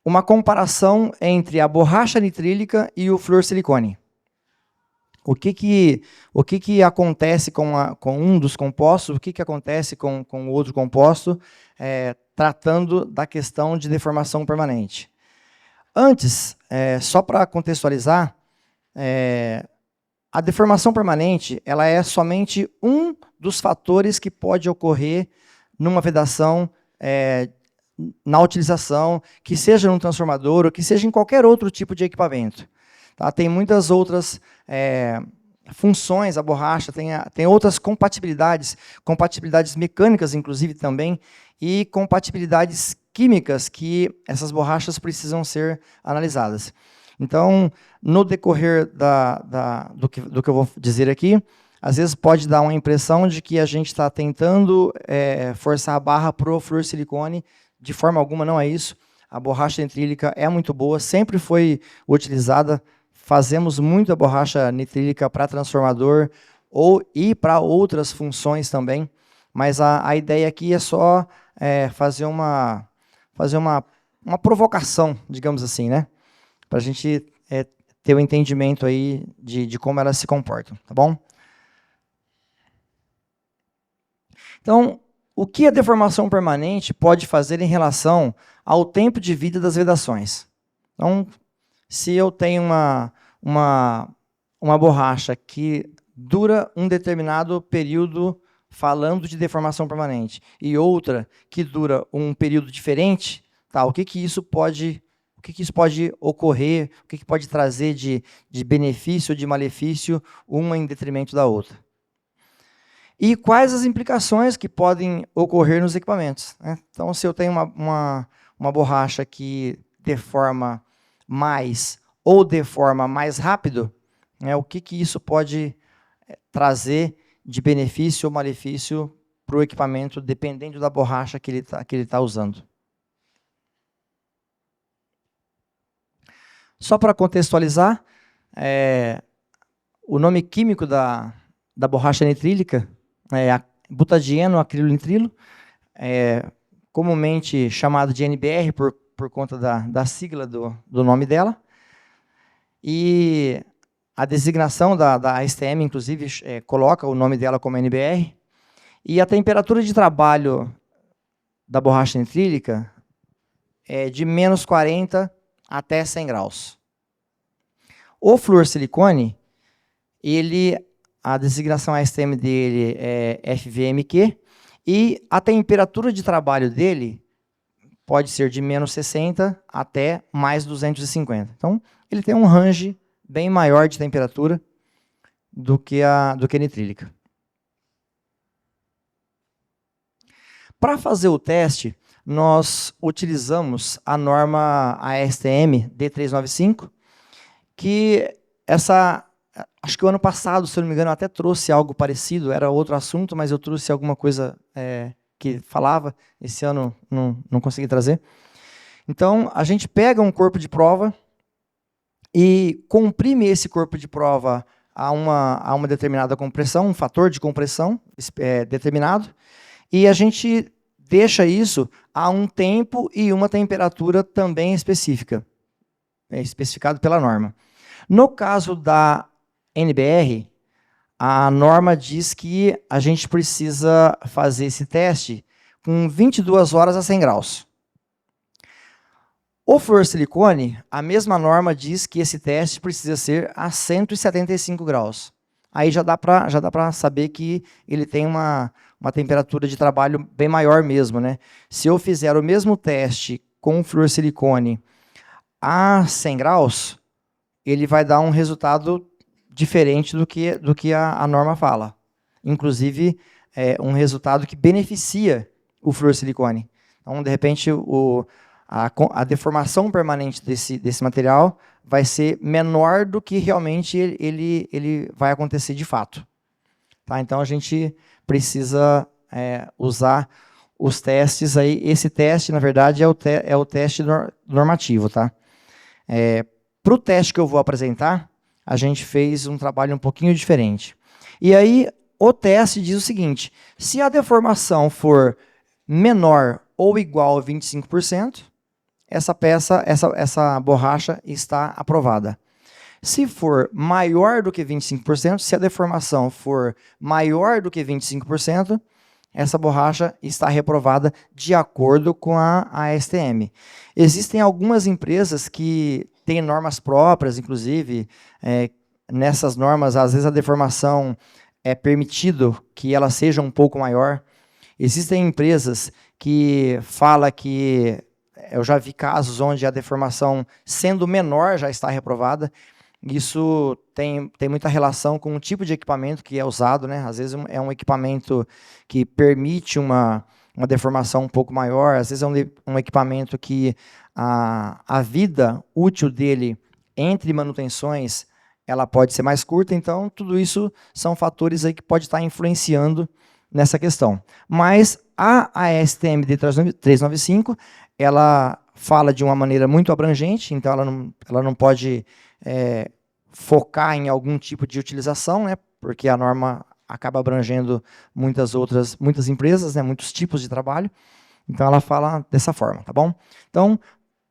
uma comparação entre a borracha nitrílica e o fluorsilicone. O que acontece com um dos compostos, o que acontece com o outro composto, tratando da questão de deformação permanente. Antes, só para contextualizar, a deformação permanente ela é somente um dos fatores que pode ocorrer numa vedação, na utilização, que seja num transformador ou que seja em qualquer outro tipo de equipamento. Tá? Tem muitas outras funções, a borracha tem outras compatibilidades mecânicas, inclusive, também, e compatibilidades químicas que essas borrachas precisam ser analisadas. Então, no decorrer do que eu vou dizer aqui, às vezes pode dar uma impressão de que a gente está tentando forçar a barra para o fluorsilicone. De forma alguma não é isso. A borracha nitrílica é muito boa, sempre foi utilizada. Fazemos muita borracha nitrílica para transformador e para outras funções também. Mas a ideia aqui é só fazer uma provocação, digamos assim, né? Para a gente ter o entendimento aí de como elas se comportam, tá bom? Então, o que a deformação permanente pode fazer em relação ao tempo de vida das vedações? Então, se eu tenho uma borracha que dura um determinado período falando de deformação permanente e outra que dura um período diferente, tá, o que isso pode ocorrer, o que pode trazer de benefício ou de malefício uma em detrimento da outra? E quais as implicações que podem ocorrer nos equipamentos, né? Então, se eu tenho uma borracha que deforma mais ou deforma mais rápido, né, o que isso pode trazer de benefício ou malefício para o equipamento, dependendo da borracha que ele tá usando. Só para contextualizar, o nome químico da borracha nitrílica é butadieno acrilonitrilo. comumente chamado de NBR por conta da sigla do nome dela. E a designação da ASTM, inclusive, coloca o nome dela como NBR. E a temperatura de trabalho da borracha nitrílica é de menos 40 até 100 graus. O fluorsilicone, a designação ASTM dele é FVMQ, e a temperatura de trabalho dele pode ser de menos 60 até mais 250. Então, ele tem um range bem maior de temperatura do que a nitrílica. Para fazer o teste, nós utilizamos a norma ASTM D395, que acho que o ano passado, se eu não me engano, eu até trouxe algo parecido, era outro assunto, mas eu trouxe alguma coisa que falava, esse ano não consegui trazer. Então, a gente pega um corpo de prova e comprime esse corpo de prova a uma determinada compressão, um fator de compressão determinado, e a gente deixa isso a um tempo e uma temperatura também específica, especificado pela norma. No caso da NBR, a norma diz que a gente precisa fazer esse teste com 22 horas a 100 graus. O fluorsilicone, a mesma norma diz que esse teste precisa ser a 175 graus. Aí já dá para saber que ele tem uma temperatura de trabalho bem maior mesmo, né? Se eu fizer o mesmo teste com fluorsilicone a 100 graus, ele vai dar um resultado diferente do que a norma fala. Inclusive, um resultado que beneficia o fluorsilicone. Então, de repente, a deformação permanente desse material vai ser menor do que realmente ele vai acontecer de fato. Tá? Então, a gente precisa usar os testes aí. Esse teste, na verdade, é o teste normativo. Tá? Para o teste que eu vou apresentar, a gente fez um trabalho um pouquinho diferente. E aí, o teste diz o seguinte: se a deformação for menor ou igual a 25%, essa borracha está aprovada. Se for maior do que 25%, se a deformação for maior do que 25%, essa borracha está reprovada de acordo com a ASTM. Existem algumas empresas que têm normas próprias, inclusive, nessas normas, às vezes a deformação é permitido que ela seja um pouco maior. Existem empresas que falam que, eu já vi casos onde a deformação, sendo menor, já está reprovada. Isso tem muita relação com o tipo de equipamento que é usado, né? Às vezes é um equipamento que permite uma deformação um pouco maior, às vezes é um equipamento que a vida útil dele entre manutenções ela pode ser mais curta, então tudo isso são fatores aí que pode estar influenciando nessa questão. Mas a ASTM D395, ela fala de uma maneira muito abrangente, então ela não pode focar em algum tipo de utilização, né, porque a norma acaba abrangendo muitas empresas, né, muitos tipos de trabalho. Então ela fala dessa forma, tá bom? Então,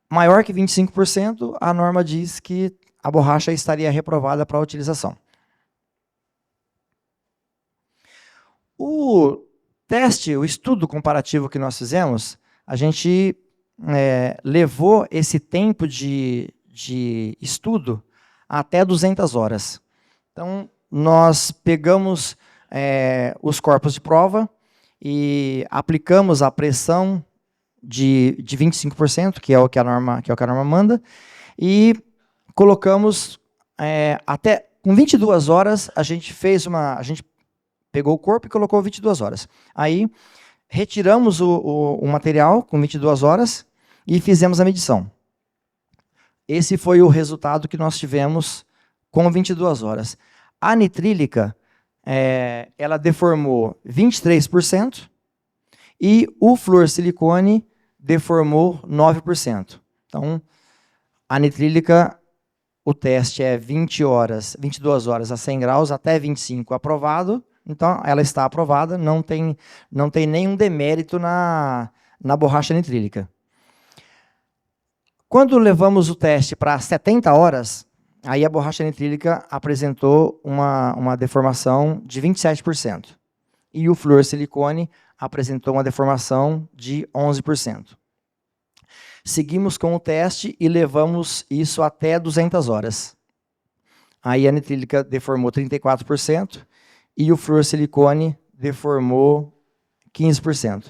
maior que 25%, a norma diz que a borracha estaria reprovada para a utilização. O teste, o estudo comparativo que nós fizemos, a gente levou esse tempo de estudo até 200 horas. Então, nós pegamos os corpos de prova e aplicamos a pressão de 25%, que é o que a norma manda, e colocamos até com 22 horas, a gente pegou o corpo e colocou 22 horas. Aí, retiramos o material com 22 horas e fizemos a medição. Esse foi o resultado que nós tivemos com 22 horas. A nitrílica, ela deformou 23% e o fluorsilicone deformou 9%. Então, a nitrílica, o teste é 22 horas a 100 graus, até 25 aprovado, então ela está aprovada, não tem nenhum demérito na borracha nitrílica. Quando levamos o teste para 70 horas, aí a borracha nitrílica apresentou uma deformação de 27%. E o fluorsilicone apresentou uma deformação de 11%. Seguimos com o teste e levamos isso até 200 horas. Aí a nitrílica deformou 34% e o fluorsilicone deformou 15%.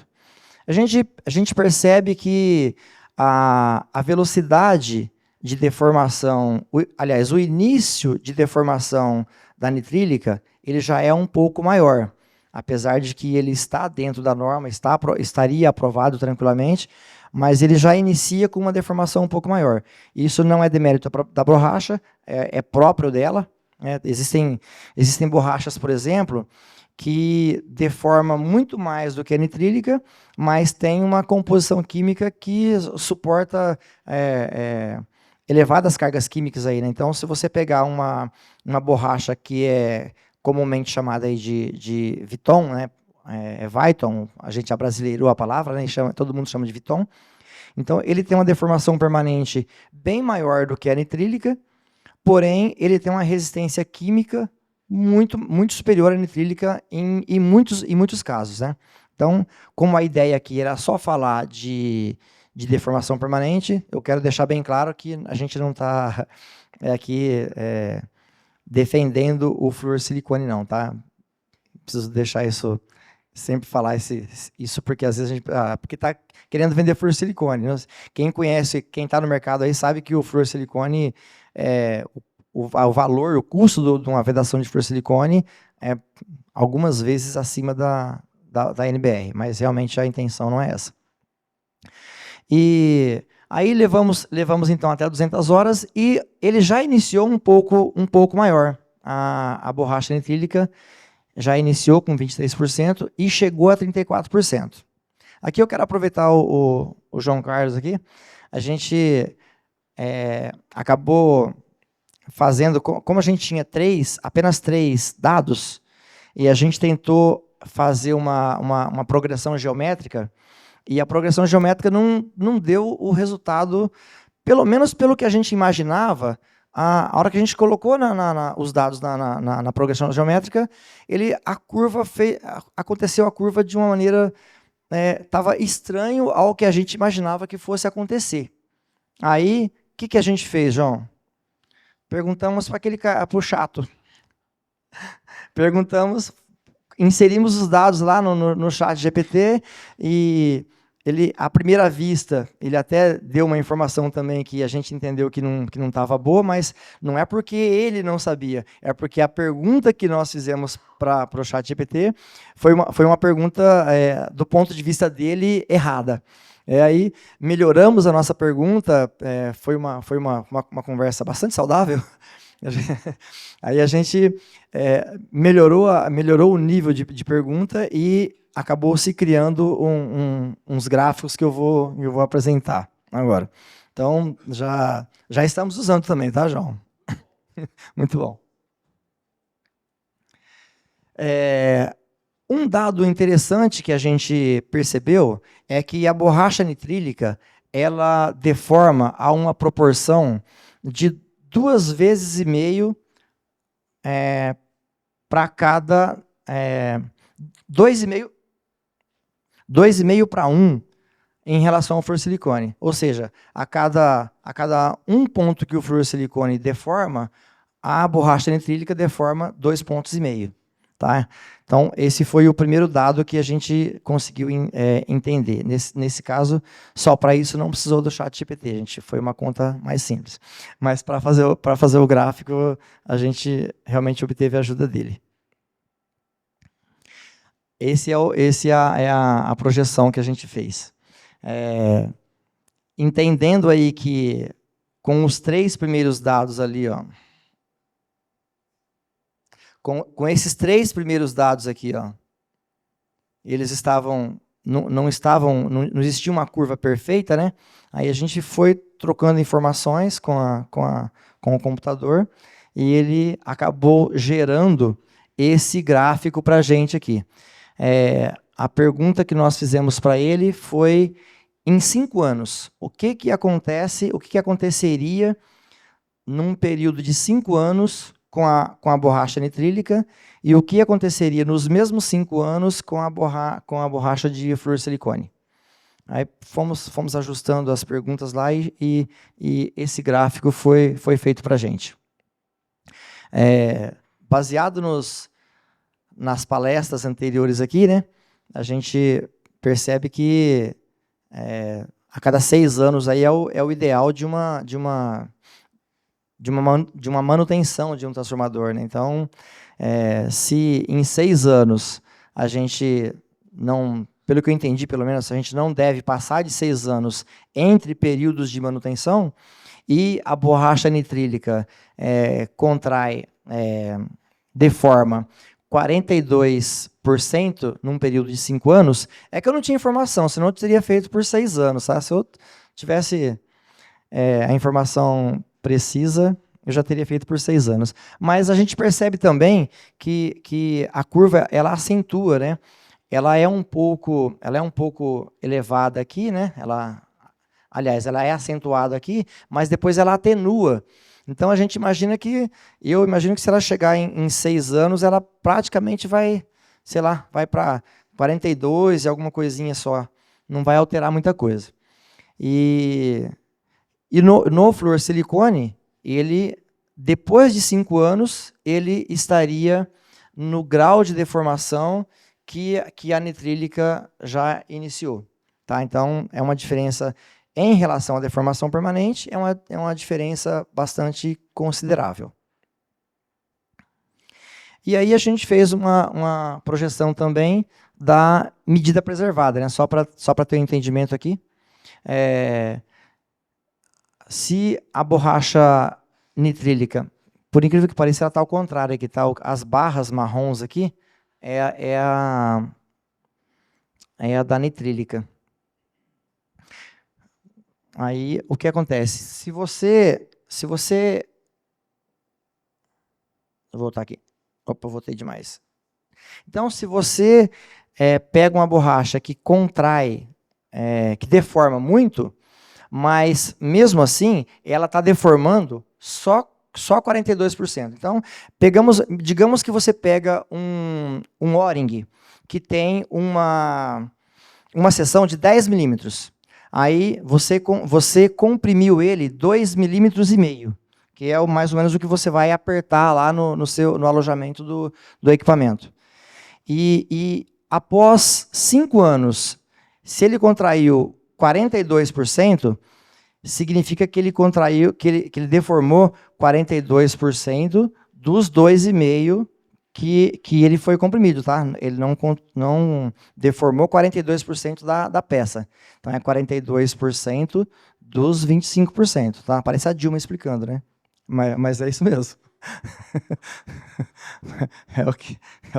A gente percebe que a velocidade de deformação, aliás, o início de deformação da nitrílica, ele já é um pouco maior. Apesar de que ele está dentro da norma, estaria aprovado tranquilamente, mas ele já inicia com uma deformação um pouco maior. Isso não é demérito da borracha, é próprio dela. Existem borrachas, por exemplo, que deforma muito mais do que a nitrílica, mas tem uma composição química que suporta elevadas cargas químicas aí, né? Então, se você pegar uma borracha que é comumente chamada aí de Viton, né? Viton, a gente abrasileirou a palavra, né? Todo mundo chama de Viton. Então, ele tem uma deformação permanente bem maior do que a nitrílica, porém, ele tem uma resistência química muito, muito superior à nitrílica em muitos casos, né? Então, como a ideia aqui era só falar de deformação permanente, eu quero deixar bem claro que a gente não está aqui defendendo o fluorsilicone, não, tá? Preciso deixar isso, sempre falar isso, porque às vezes a gente porque está querendo vender fluorsilicone, né? Quem conhece, quem está no mercado aí sabe que o fluorsilicone, o valor, o custo de uma vedação de fluorsilicone é algumas vezes acima da NBR, mas realmente a intenção não é essa. E aí levamos então até 200 horas e ele já iniciou um pouco maior. A borracha nitrílica já iniciou com 23% e chegou a 34%. Aqui eu quero aproveitar o João Carlos aqui. A gente acabou fazendo, como a gente tinha apenas três dados, e a gente tentou fazer uma progressão geométrica, e a progressão geométrica não deu o resultado, pelo menos pelo que a gente imaginava. A hora que a gente colocou os dados na progressão geométrica, aconteceu a curva de uma maneira, estava estranho ao que a gente imaginava que fosse acontecer. Aí, o que a gente fez, João? Perguntamos para o chato. Inserimos os dados lá no chat GPT e ele, à primeira vista, ele até deu uma informação também que a gente entendeu que não estava boa, mas não é porque ele não sabia, é porque a pergunta que nós fizemos para o chat GPT foi uma pergunta, do ponto de vista dele, errada. Aí melhoramos a nossa pergunta, foi uma conversa bastante saudável. Aí a gente melhorou o nível de pergunta e acabou se criando uns gráficos que eu vou apresentar agora. Então, já estamos usando também, tá, João? Muito bom. Um dado interessante que a gente percebeu é que a borracha nitrílica, ela deforma a uma proporção de 2,5 vezes para cada 2,5 para 1 em relação ao fluorsilicone. Ou seja, a cada 1 ponto que o fluorsilicone deforma, a borracha nitrílica deforma 2,5 pontos. Tá? Então, esse foi o primeiro dado que a gente conseguiu entender. Nesse caso, só para isso não precisou do chat GPT, gente. Foi uma conta mais simples. Mas para fazer o gráfico, a gente realmente obteve a ajuda dele. Esse é a projeção que a gente fez. Entendendo aí que com os 3 primeiros dados ali, ó, com esses 3 primeiros dados aqui, ó, eles não existia uma curva perfeita, né? Aí a gente foi trocando informações com o computador e ele acabou gerando esse gráfico para a gente aqui. A pergunta que nós fizemos para ele foi, em 5 anos, o que aconteceria num período de 5 anos com a borracha nitrílica e o que aconteceria nos mesmos 5 anos com a borracha de fluorsilicone. Aí fomos ajustando as perguntas lá e esse gráfico foi feito para a gente. Baseado nas palestras anteriores aqui, né, a gente percebe que a cada 6 anos aí é o ideal de uma manutenção de um transformador, né? Então, se em 6 anos a gente não, pelo que eu entendi, pelo menos, a gente não deve passar de 6 anos entre períodos de manutenção e a borracha nitrílica deforma 42% num período de 5 anos, é que eu não tinha informação, senão eu teria feito por 6 anos. Tá? Se eu tivesse a informação precisa, eu já teria feito por 6 anos. Mas a gente percebe também que a curva ela acentua, né? Ela é um pouco elevada aqui, né? Aliás, ela é acentuada aqui, mas depois ela atenua. Então a gente imagina eu imagino que se ela chegar em 6 anos, ela praticamente vai, sei lá, vai para 42 e alguma coisinha só. Não vai alterar muita coisa. E no fluorsilicone, ele, depois de 5 anos, ele estaria no grau de deformação que a nitrílica já iniciou. Tá? Então, é uma diferença em relação à deformação permanente, é uma diferença bastante considerável. E aí a gente fez uma projeção também da medida preservada, né? Só para ter um entendimento aqui. Se a borracha nitrílica, por incrível que pareça, ela está ao contrário aqui, tá? As barras marrons aqui é a da nitrílica. Aí, o que acontece? Se você... Vou voltar aqui. Opa, eu voltei demais. Então, se você pega uma borracha que contrai, que deforma muito, mas, mesmo assim, ela está deformando só 42%. Então, digamos que você pega um O-ring, que tem uma seção de 10 milímetros. Aí você comprimiu ele 2,5 milímetros, que é mais ou menos o que você vai apertar lá no alojamento do equipamento. E após 5 anos, se ele contraiu 42%, significa que ele deformou 42% dos 2,5 que ele foi comprimido, tá? Ele não deformou 42% da peça. Então, é 42% dos 25%, tá? Parece a Dilma explicando, né? Mas é isso mesmo. É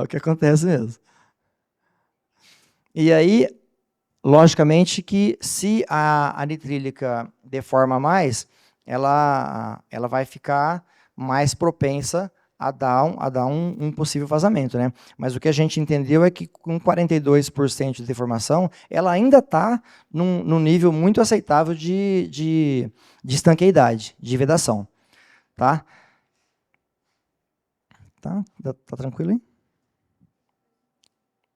o que acontece mesmo. E aí, logicamente que se a nitrílica deforma mais, ela vai ficar mais propensa a dar um possível vazamento, né? Mas o que a gente entendeu é que com 42% de deformação, ela ainda está num nível muito aceitável de estanqueidade, de vedação. Tá? Tá tranquilo, hein?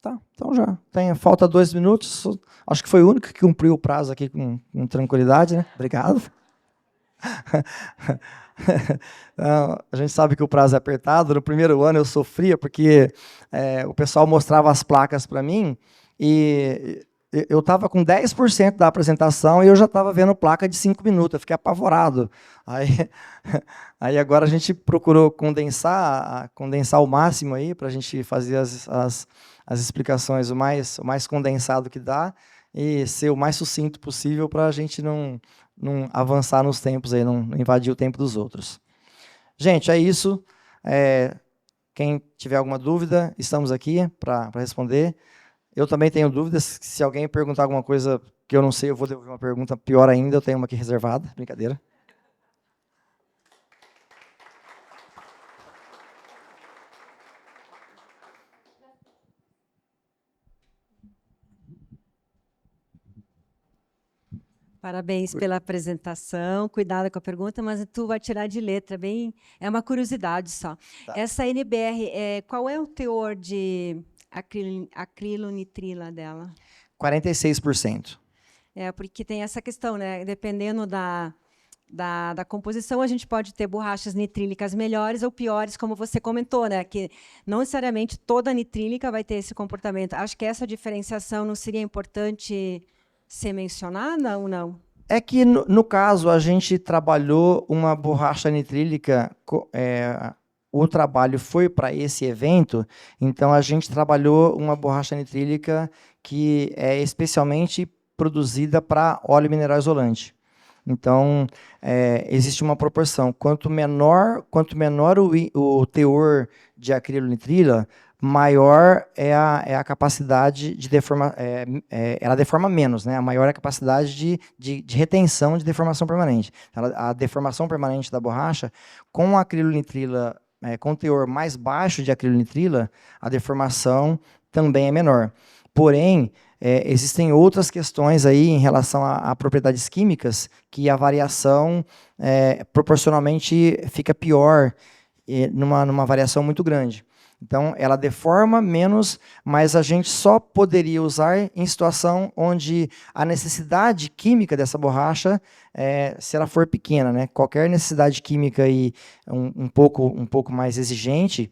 Tá, então já. Falta 2 minutos. Acho que foi o único que cumpriu o prazo aqui com tranquilidade, né? Obrigado. A gente sabe que o prazo é apertado. No primeiro ano eu sofria porque o pessoal mostrava as placas para mim e eu estava com 10% da apresentação e eu já estava vendo placa de 5 minutos. Eu fiquei apavorado. Aí agora a gente procurou condensar o máximo aí para a gente fazer as explicações o mais condensado que dá e ser o mais sucinto possível para a gente não avançar nos tempos, aí, não invadir o tempo dos outros. Gente, é isso. Quem tiver alguma dúvida, estamos aqui para responder. Eu também tenho dúvidas. Se alguém perguntar alguma coisa que eu não sei, eu vou devolver uma pergunta pior ainda. Eu tenho uma aqui reservada. Brincadeira. Parabéns pela apresentação, cuidado com a pergunta, mas tu vai tirar de letra, bem, é uma curiosidade só. Tá. Essa NBR, qual é o teor de acrilonitrila dela? 46%. Porque tem essa questão, né? Dependendo da composição, a gente pode ter borrachas nitrílicas melhores ou piores, como você comentou, né? Que não necessariamente toda nitrílica vai ter esse comportamento. Acho que essa diferenciação não seria importante ser mencionada ou não? É que, no caso, a gente trabalhou uma borracha nitrílica, o trabalho foi para esse evento, então a gente trabalhou uma borracha nitrílica que é especialmente produzida para óleo mineral isolante. Então, existe uma proporção. Quanto menor o teor de acrilonitrila, maior é a capacidade de deformar, ela deforma menos, né? A maior é a capacidade de retenção de deformação permanente. A deformação permanente da borracha, com a acrilonitrila, com teor mais baixo de acrilonitrila, a deformação também é menor. Porém, existem outras questões aí em relação a propriedades químicas que a variação proporcionalmente fica pior numa variação muito grande. Então, ela deforma menos, mas a gente só poderia usar em situação onde a necessidade química dessa borracha, se ela for pequena, né? Qualquer necessidade química aí um pouco mais exigente,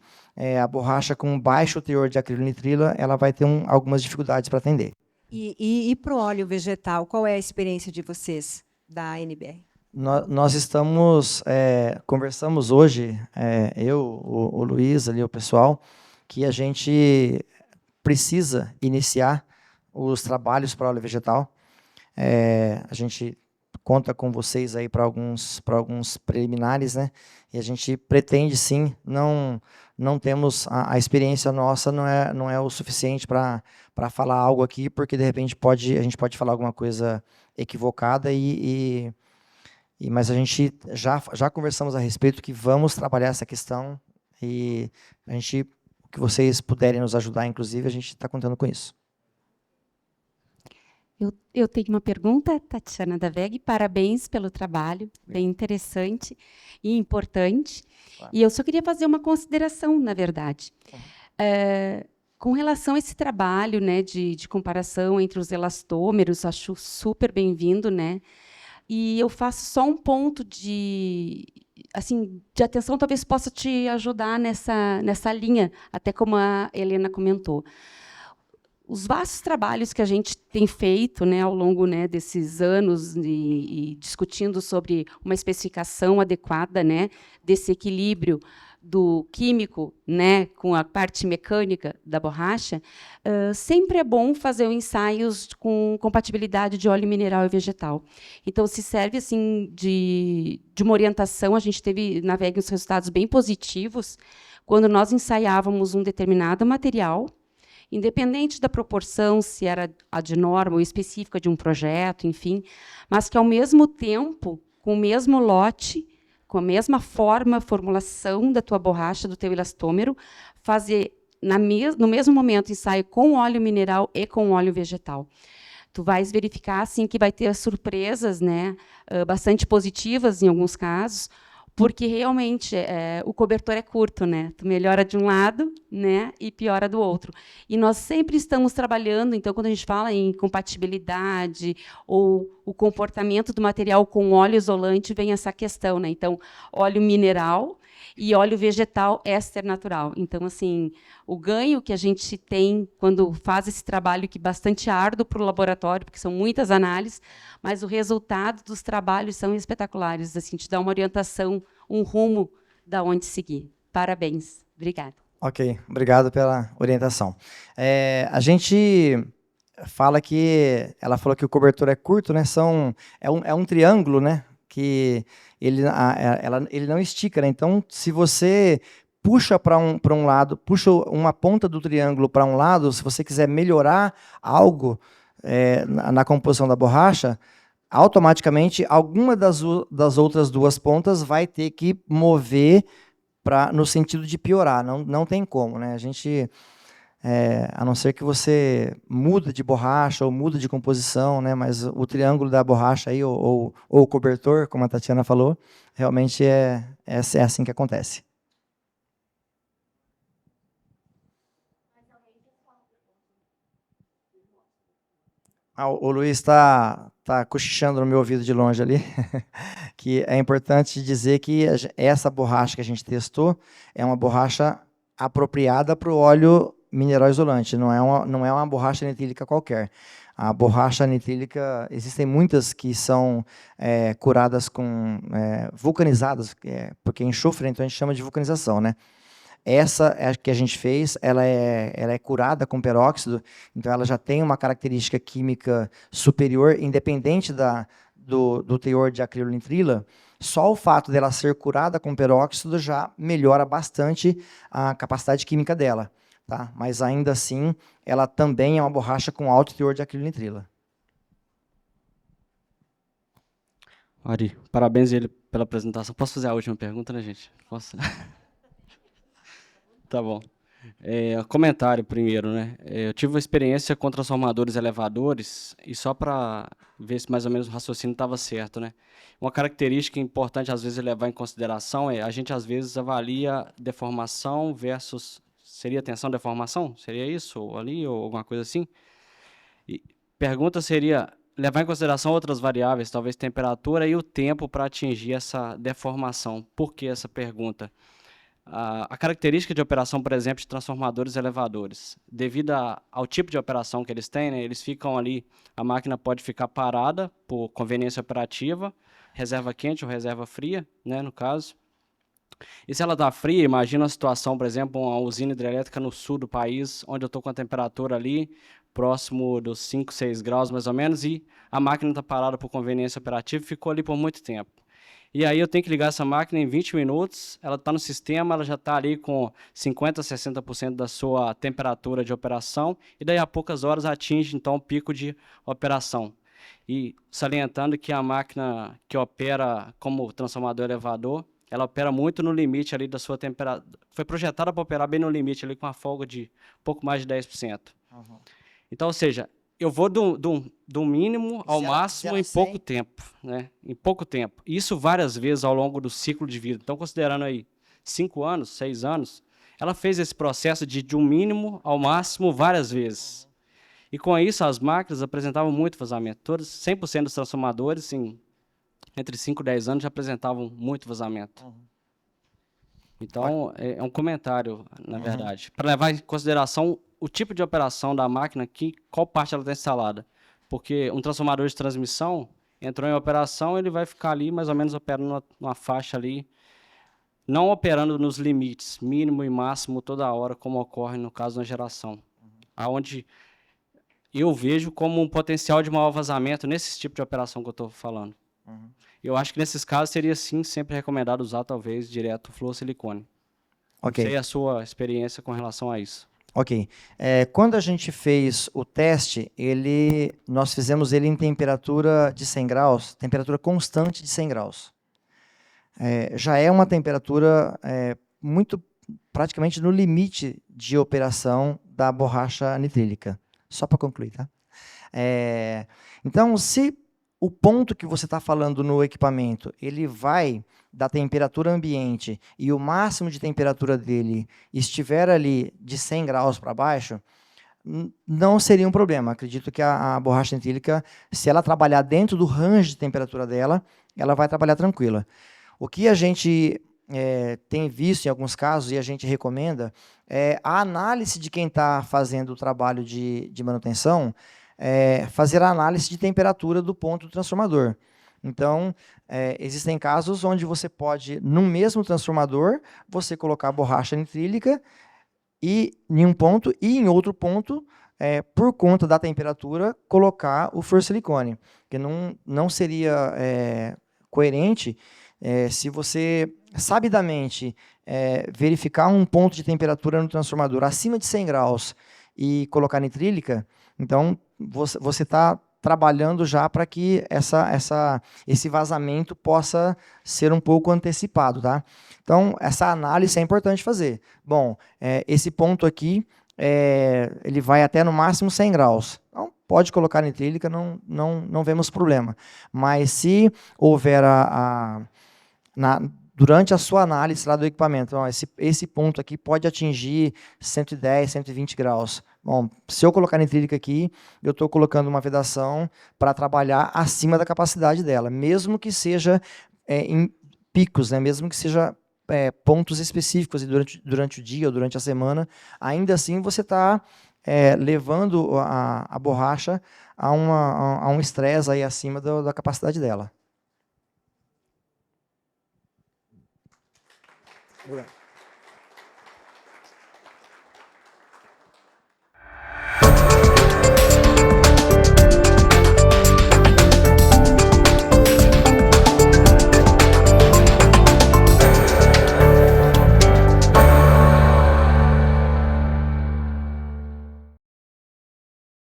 a borracha com baixo teor de acrilonitrila, ela vai ter algumas dificuldades para atender. E para o óleo vegetal, qual é a experiência de vocês, da NBR? Nós conversamos hoje, eu, o Luiz, ali, o pessoal, que a gente precisa iniciar os trabalhos para óleo vegetal. A gente conta com vocês aí para alguns preliminares, né? E a gente pretende, sim, não temos a experiência nossa, não é o suficiente para falar algo aqui, porque de repente a gente pode falar alguma coisa equivocada mas a gente já conversamos a respeito que vamos trabalhar essa questão e o que vocês puderem nos ajudar, inclusive, a gente está contando com isso. Eu tenho uma pergunta, Tatiana da VEG. Parabéns pelo trabalho, bem interessante e importante. Claro. E eu só queria fazer uma consideração, na verdade. Com relação a esse trabalho, né, de comparação entre os elastômeros, acho super bem-vindo, né? E eu faço só um ponto de atenção, talvez possa te ajudar nessa linha, até como a Helena comentou. Os vastos trabalhos que a gente tem feito, né, ao longo, né, desses anos e discutindo sobre uma especificação adequada, né, desse equilíbrio do químico, né, com a parte mecânica da borracha, sempre é bom fazer ensaios com compatibilidade de óleo mineral e vegetal. Então, se serve assim de uma orientação, a gente teve na VEG uns resultados bem positivos quando nós ensaiávamos um determinado material, independente da proporção, se era a de norma ou específica de um projeto, enfim, mas que, ao mesmo tempo, com o mesmo lote, com a mesma formulação da tua borracha, do teu elastômero, fazer no mesmo momento ensaio com óleo mineral e com óleo vegetal. Tu vais verificar assim que vai ter surpresas, né, bastante positivas em alguns casos, porque realmente o cobertor é curto, né? Tu melhora de um lado, né, e piora do outro. E nós sempre estamos trabalhando, então, quando a gente fala em compatibilidade ou o comportamento do material com óleo isolante, vem essa questão, né? Então, óleo mineral e óleo vegetal éster natural. Então, assim, o ganho que a gente tem quando faz esse trabalho, que é bastante árduo para o laboratório, porque são muitas análises, mas o resultado dos trabalhos são espetaculares, assim, te dá uma orientação, um rumo da onde seguir. Parabéns. Obrigada. Ok, obrigado pela orientação. A gente fala ela falou que o cobertor é curto, né? É um triângulo, né? Que ele não estica, né? Então, se você puxa para um lado, puxa uma ponta do triângulo para um lado, se você quiser melhorar algo na composição da borracha, automaticamente alguma das outras duas pontas vai ter que mover no sentido de piorar. Não tem como, né? A gente a não ser que você muda de borracha ou muda de composição, né? Mas o triângulo da borracha aí, ou o cobertor, como a Tatiana falou, realmente é assim que acontece. O Luiz está cochichando no meu ouvido de longe ali, que é importante dizer que essa borracha que a gente testou é uma borracha apropriada para o óleo mineral isolante, não é uma borracha nitrílica qualquer. A borracha nitrílica, existem muitas que são curadas com vulcanizadas, porque enxofre, então a gente chama de vulcanização, né? Essa que a gente fez, ela é curada com peróxido, então ela já tem uma característica química superior, independente do teor de acrilonitrila. Só o fato dela ser curada com peróxido já melhora bastante a capacidade química dela. Tá? Mas ainda assim, ela também é uma borracha com alto teor de acrilonitrila. Ari, parabéns ele pela apresentação. Posso fazer a última pergunta, né, gente? Posso? Tá bom. Comentário primeiro, né? Eu tive uma experiência com transformadores elevadores, e só para ver se mais ou menos o raciocínio estava certo, né? Uma característica importante, às vezes, levar em consideração a gente, às vezes, avalia deformação versus... Seria tensão, deformação? Seria isso? Ou ali, ou alguma coisa assim? E pergunta seria... levar em consideração outras variáveis, talvez temperatura e o tempo para atingir essa deformação. Por que essa pergunta? A característica de operação, por exemplo, de transformadores elevadores, devido ao tipo de operação que eles têm, né, eles ficam ali, a máquina pode ficar parada por conveniência operativa, reserva quente ou reserva fria, né, no caso. E se ela está fria, imagina a situação, por exemplo, uma usina hidrelétrica no sul do país, onde eu estou com a temperatura ali, próximo dos 5, 6 graus mais ou menos, e a máquina está parada por conveniência operativa e ficou ali por muito tempo. E aí eu tenho que ligar essa máquina em 20 minutos, ela está no sistema, ela já está ali com 50%, 60% da sua temperatura de operação, e daí a poucas horas atinge, então, o pico de operação. E salientando que a máquina que opera como transformador elevador, ela opera muito no limite ali da sua temperatura, foi projetada para operar bem no limite, ali com uma folga de pouco mais de 10%. Uhum. Então, ou seja, eu vou do mínimo ao máximo em pouco tempo, né? Em pouco tempo. Isso várias vezes ao longo do ciclo de vida. Então, considerando aí 5 anos, 6 anos, ela fez esse processo de um mínimo ao máximo várias vezes. E com isso, as máquinas apresentavam muito vazamento. Todos, 100% dos transformadores, entre 5 e 10 anos, já apresentavam muito vazamento. Então, é um comentário, na verdade, para levar em consideração o tipo de operação da máquina, qual parte ela está instalada. Porque um transformador de transmissão entrou em operação, ele vai ficar ali, mais ou menos, operando numa faixa ali, não operando nos limites, mínimo e máximo, toda hora, como ocorre no caso da geração. Aonde eu vejo como um potencial de maior vazamento nesse tipo de operação que eu estou falando. Eu acho que nesses casos seria, sim, sempre recomendado usar, talvez, direto fluorosilicone. Ok. Não sei a sua experiência com relação a isso. Ok. Quando a gente fez o teste, nós fizemos ele em temperatura de 100 graus, temperatura constante de 100 graus. Já é uma temperatura praticamente no limite de operação da borracha nitrílica. Só para concluir, tá? Então, se o ponto que você está falando no equipamento, ele vai da temperatura ambiente e o máximo de temperatura dele estiver ali de 100 graus para baixo, não seria um problema. Acredito que a borracha nitrílica, se ela trabalhar dentro do range de temperatura dela, ela vai trabalhar tranquila. O que a gente tem visto em alguns casos, e a gente recomenda, é a análise de quem está fazendo o trabalho de manutenção, fazer a análise de temperatura do ponto do transformador. Então, existem casos onde você pode, no mesmo transformador, você colocar a borracha nitrílica em um ponto e em outro ponto, por conta da temperatura, colocar o fluorosilicone. Porque não seria coerente se você, sabidamente, verificar um ponto de temperatura no transformador acima de 100 graus e colocar nitrílica, então você está trabalhando já para que esse vazamento possa ser um pouco antecipado, tá? Então, essa análise é importante fazer. Bom, esse ponto aqui, ele vai até no máximo 100 graus. Então, pode colocar nitrílica, não vemos problema. Mas se houver durante a sua análise lá do equipamento, esse ponto aqui pode atingir 110, 120 graus. Bom, se eu colocar nitrílica aqui, eu estou colocando uma vedação para trabalhar acima da capacidade dela, mesmo que seja em picos, né? Mesmo que seja pontos específicos durante o dia ou durante a semana, ainda assim você está levando a borracha a um estresse aí acima da capacidade dela. Obrigado.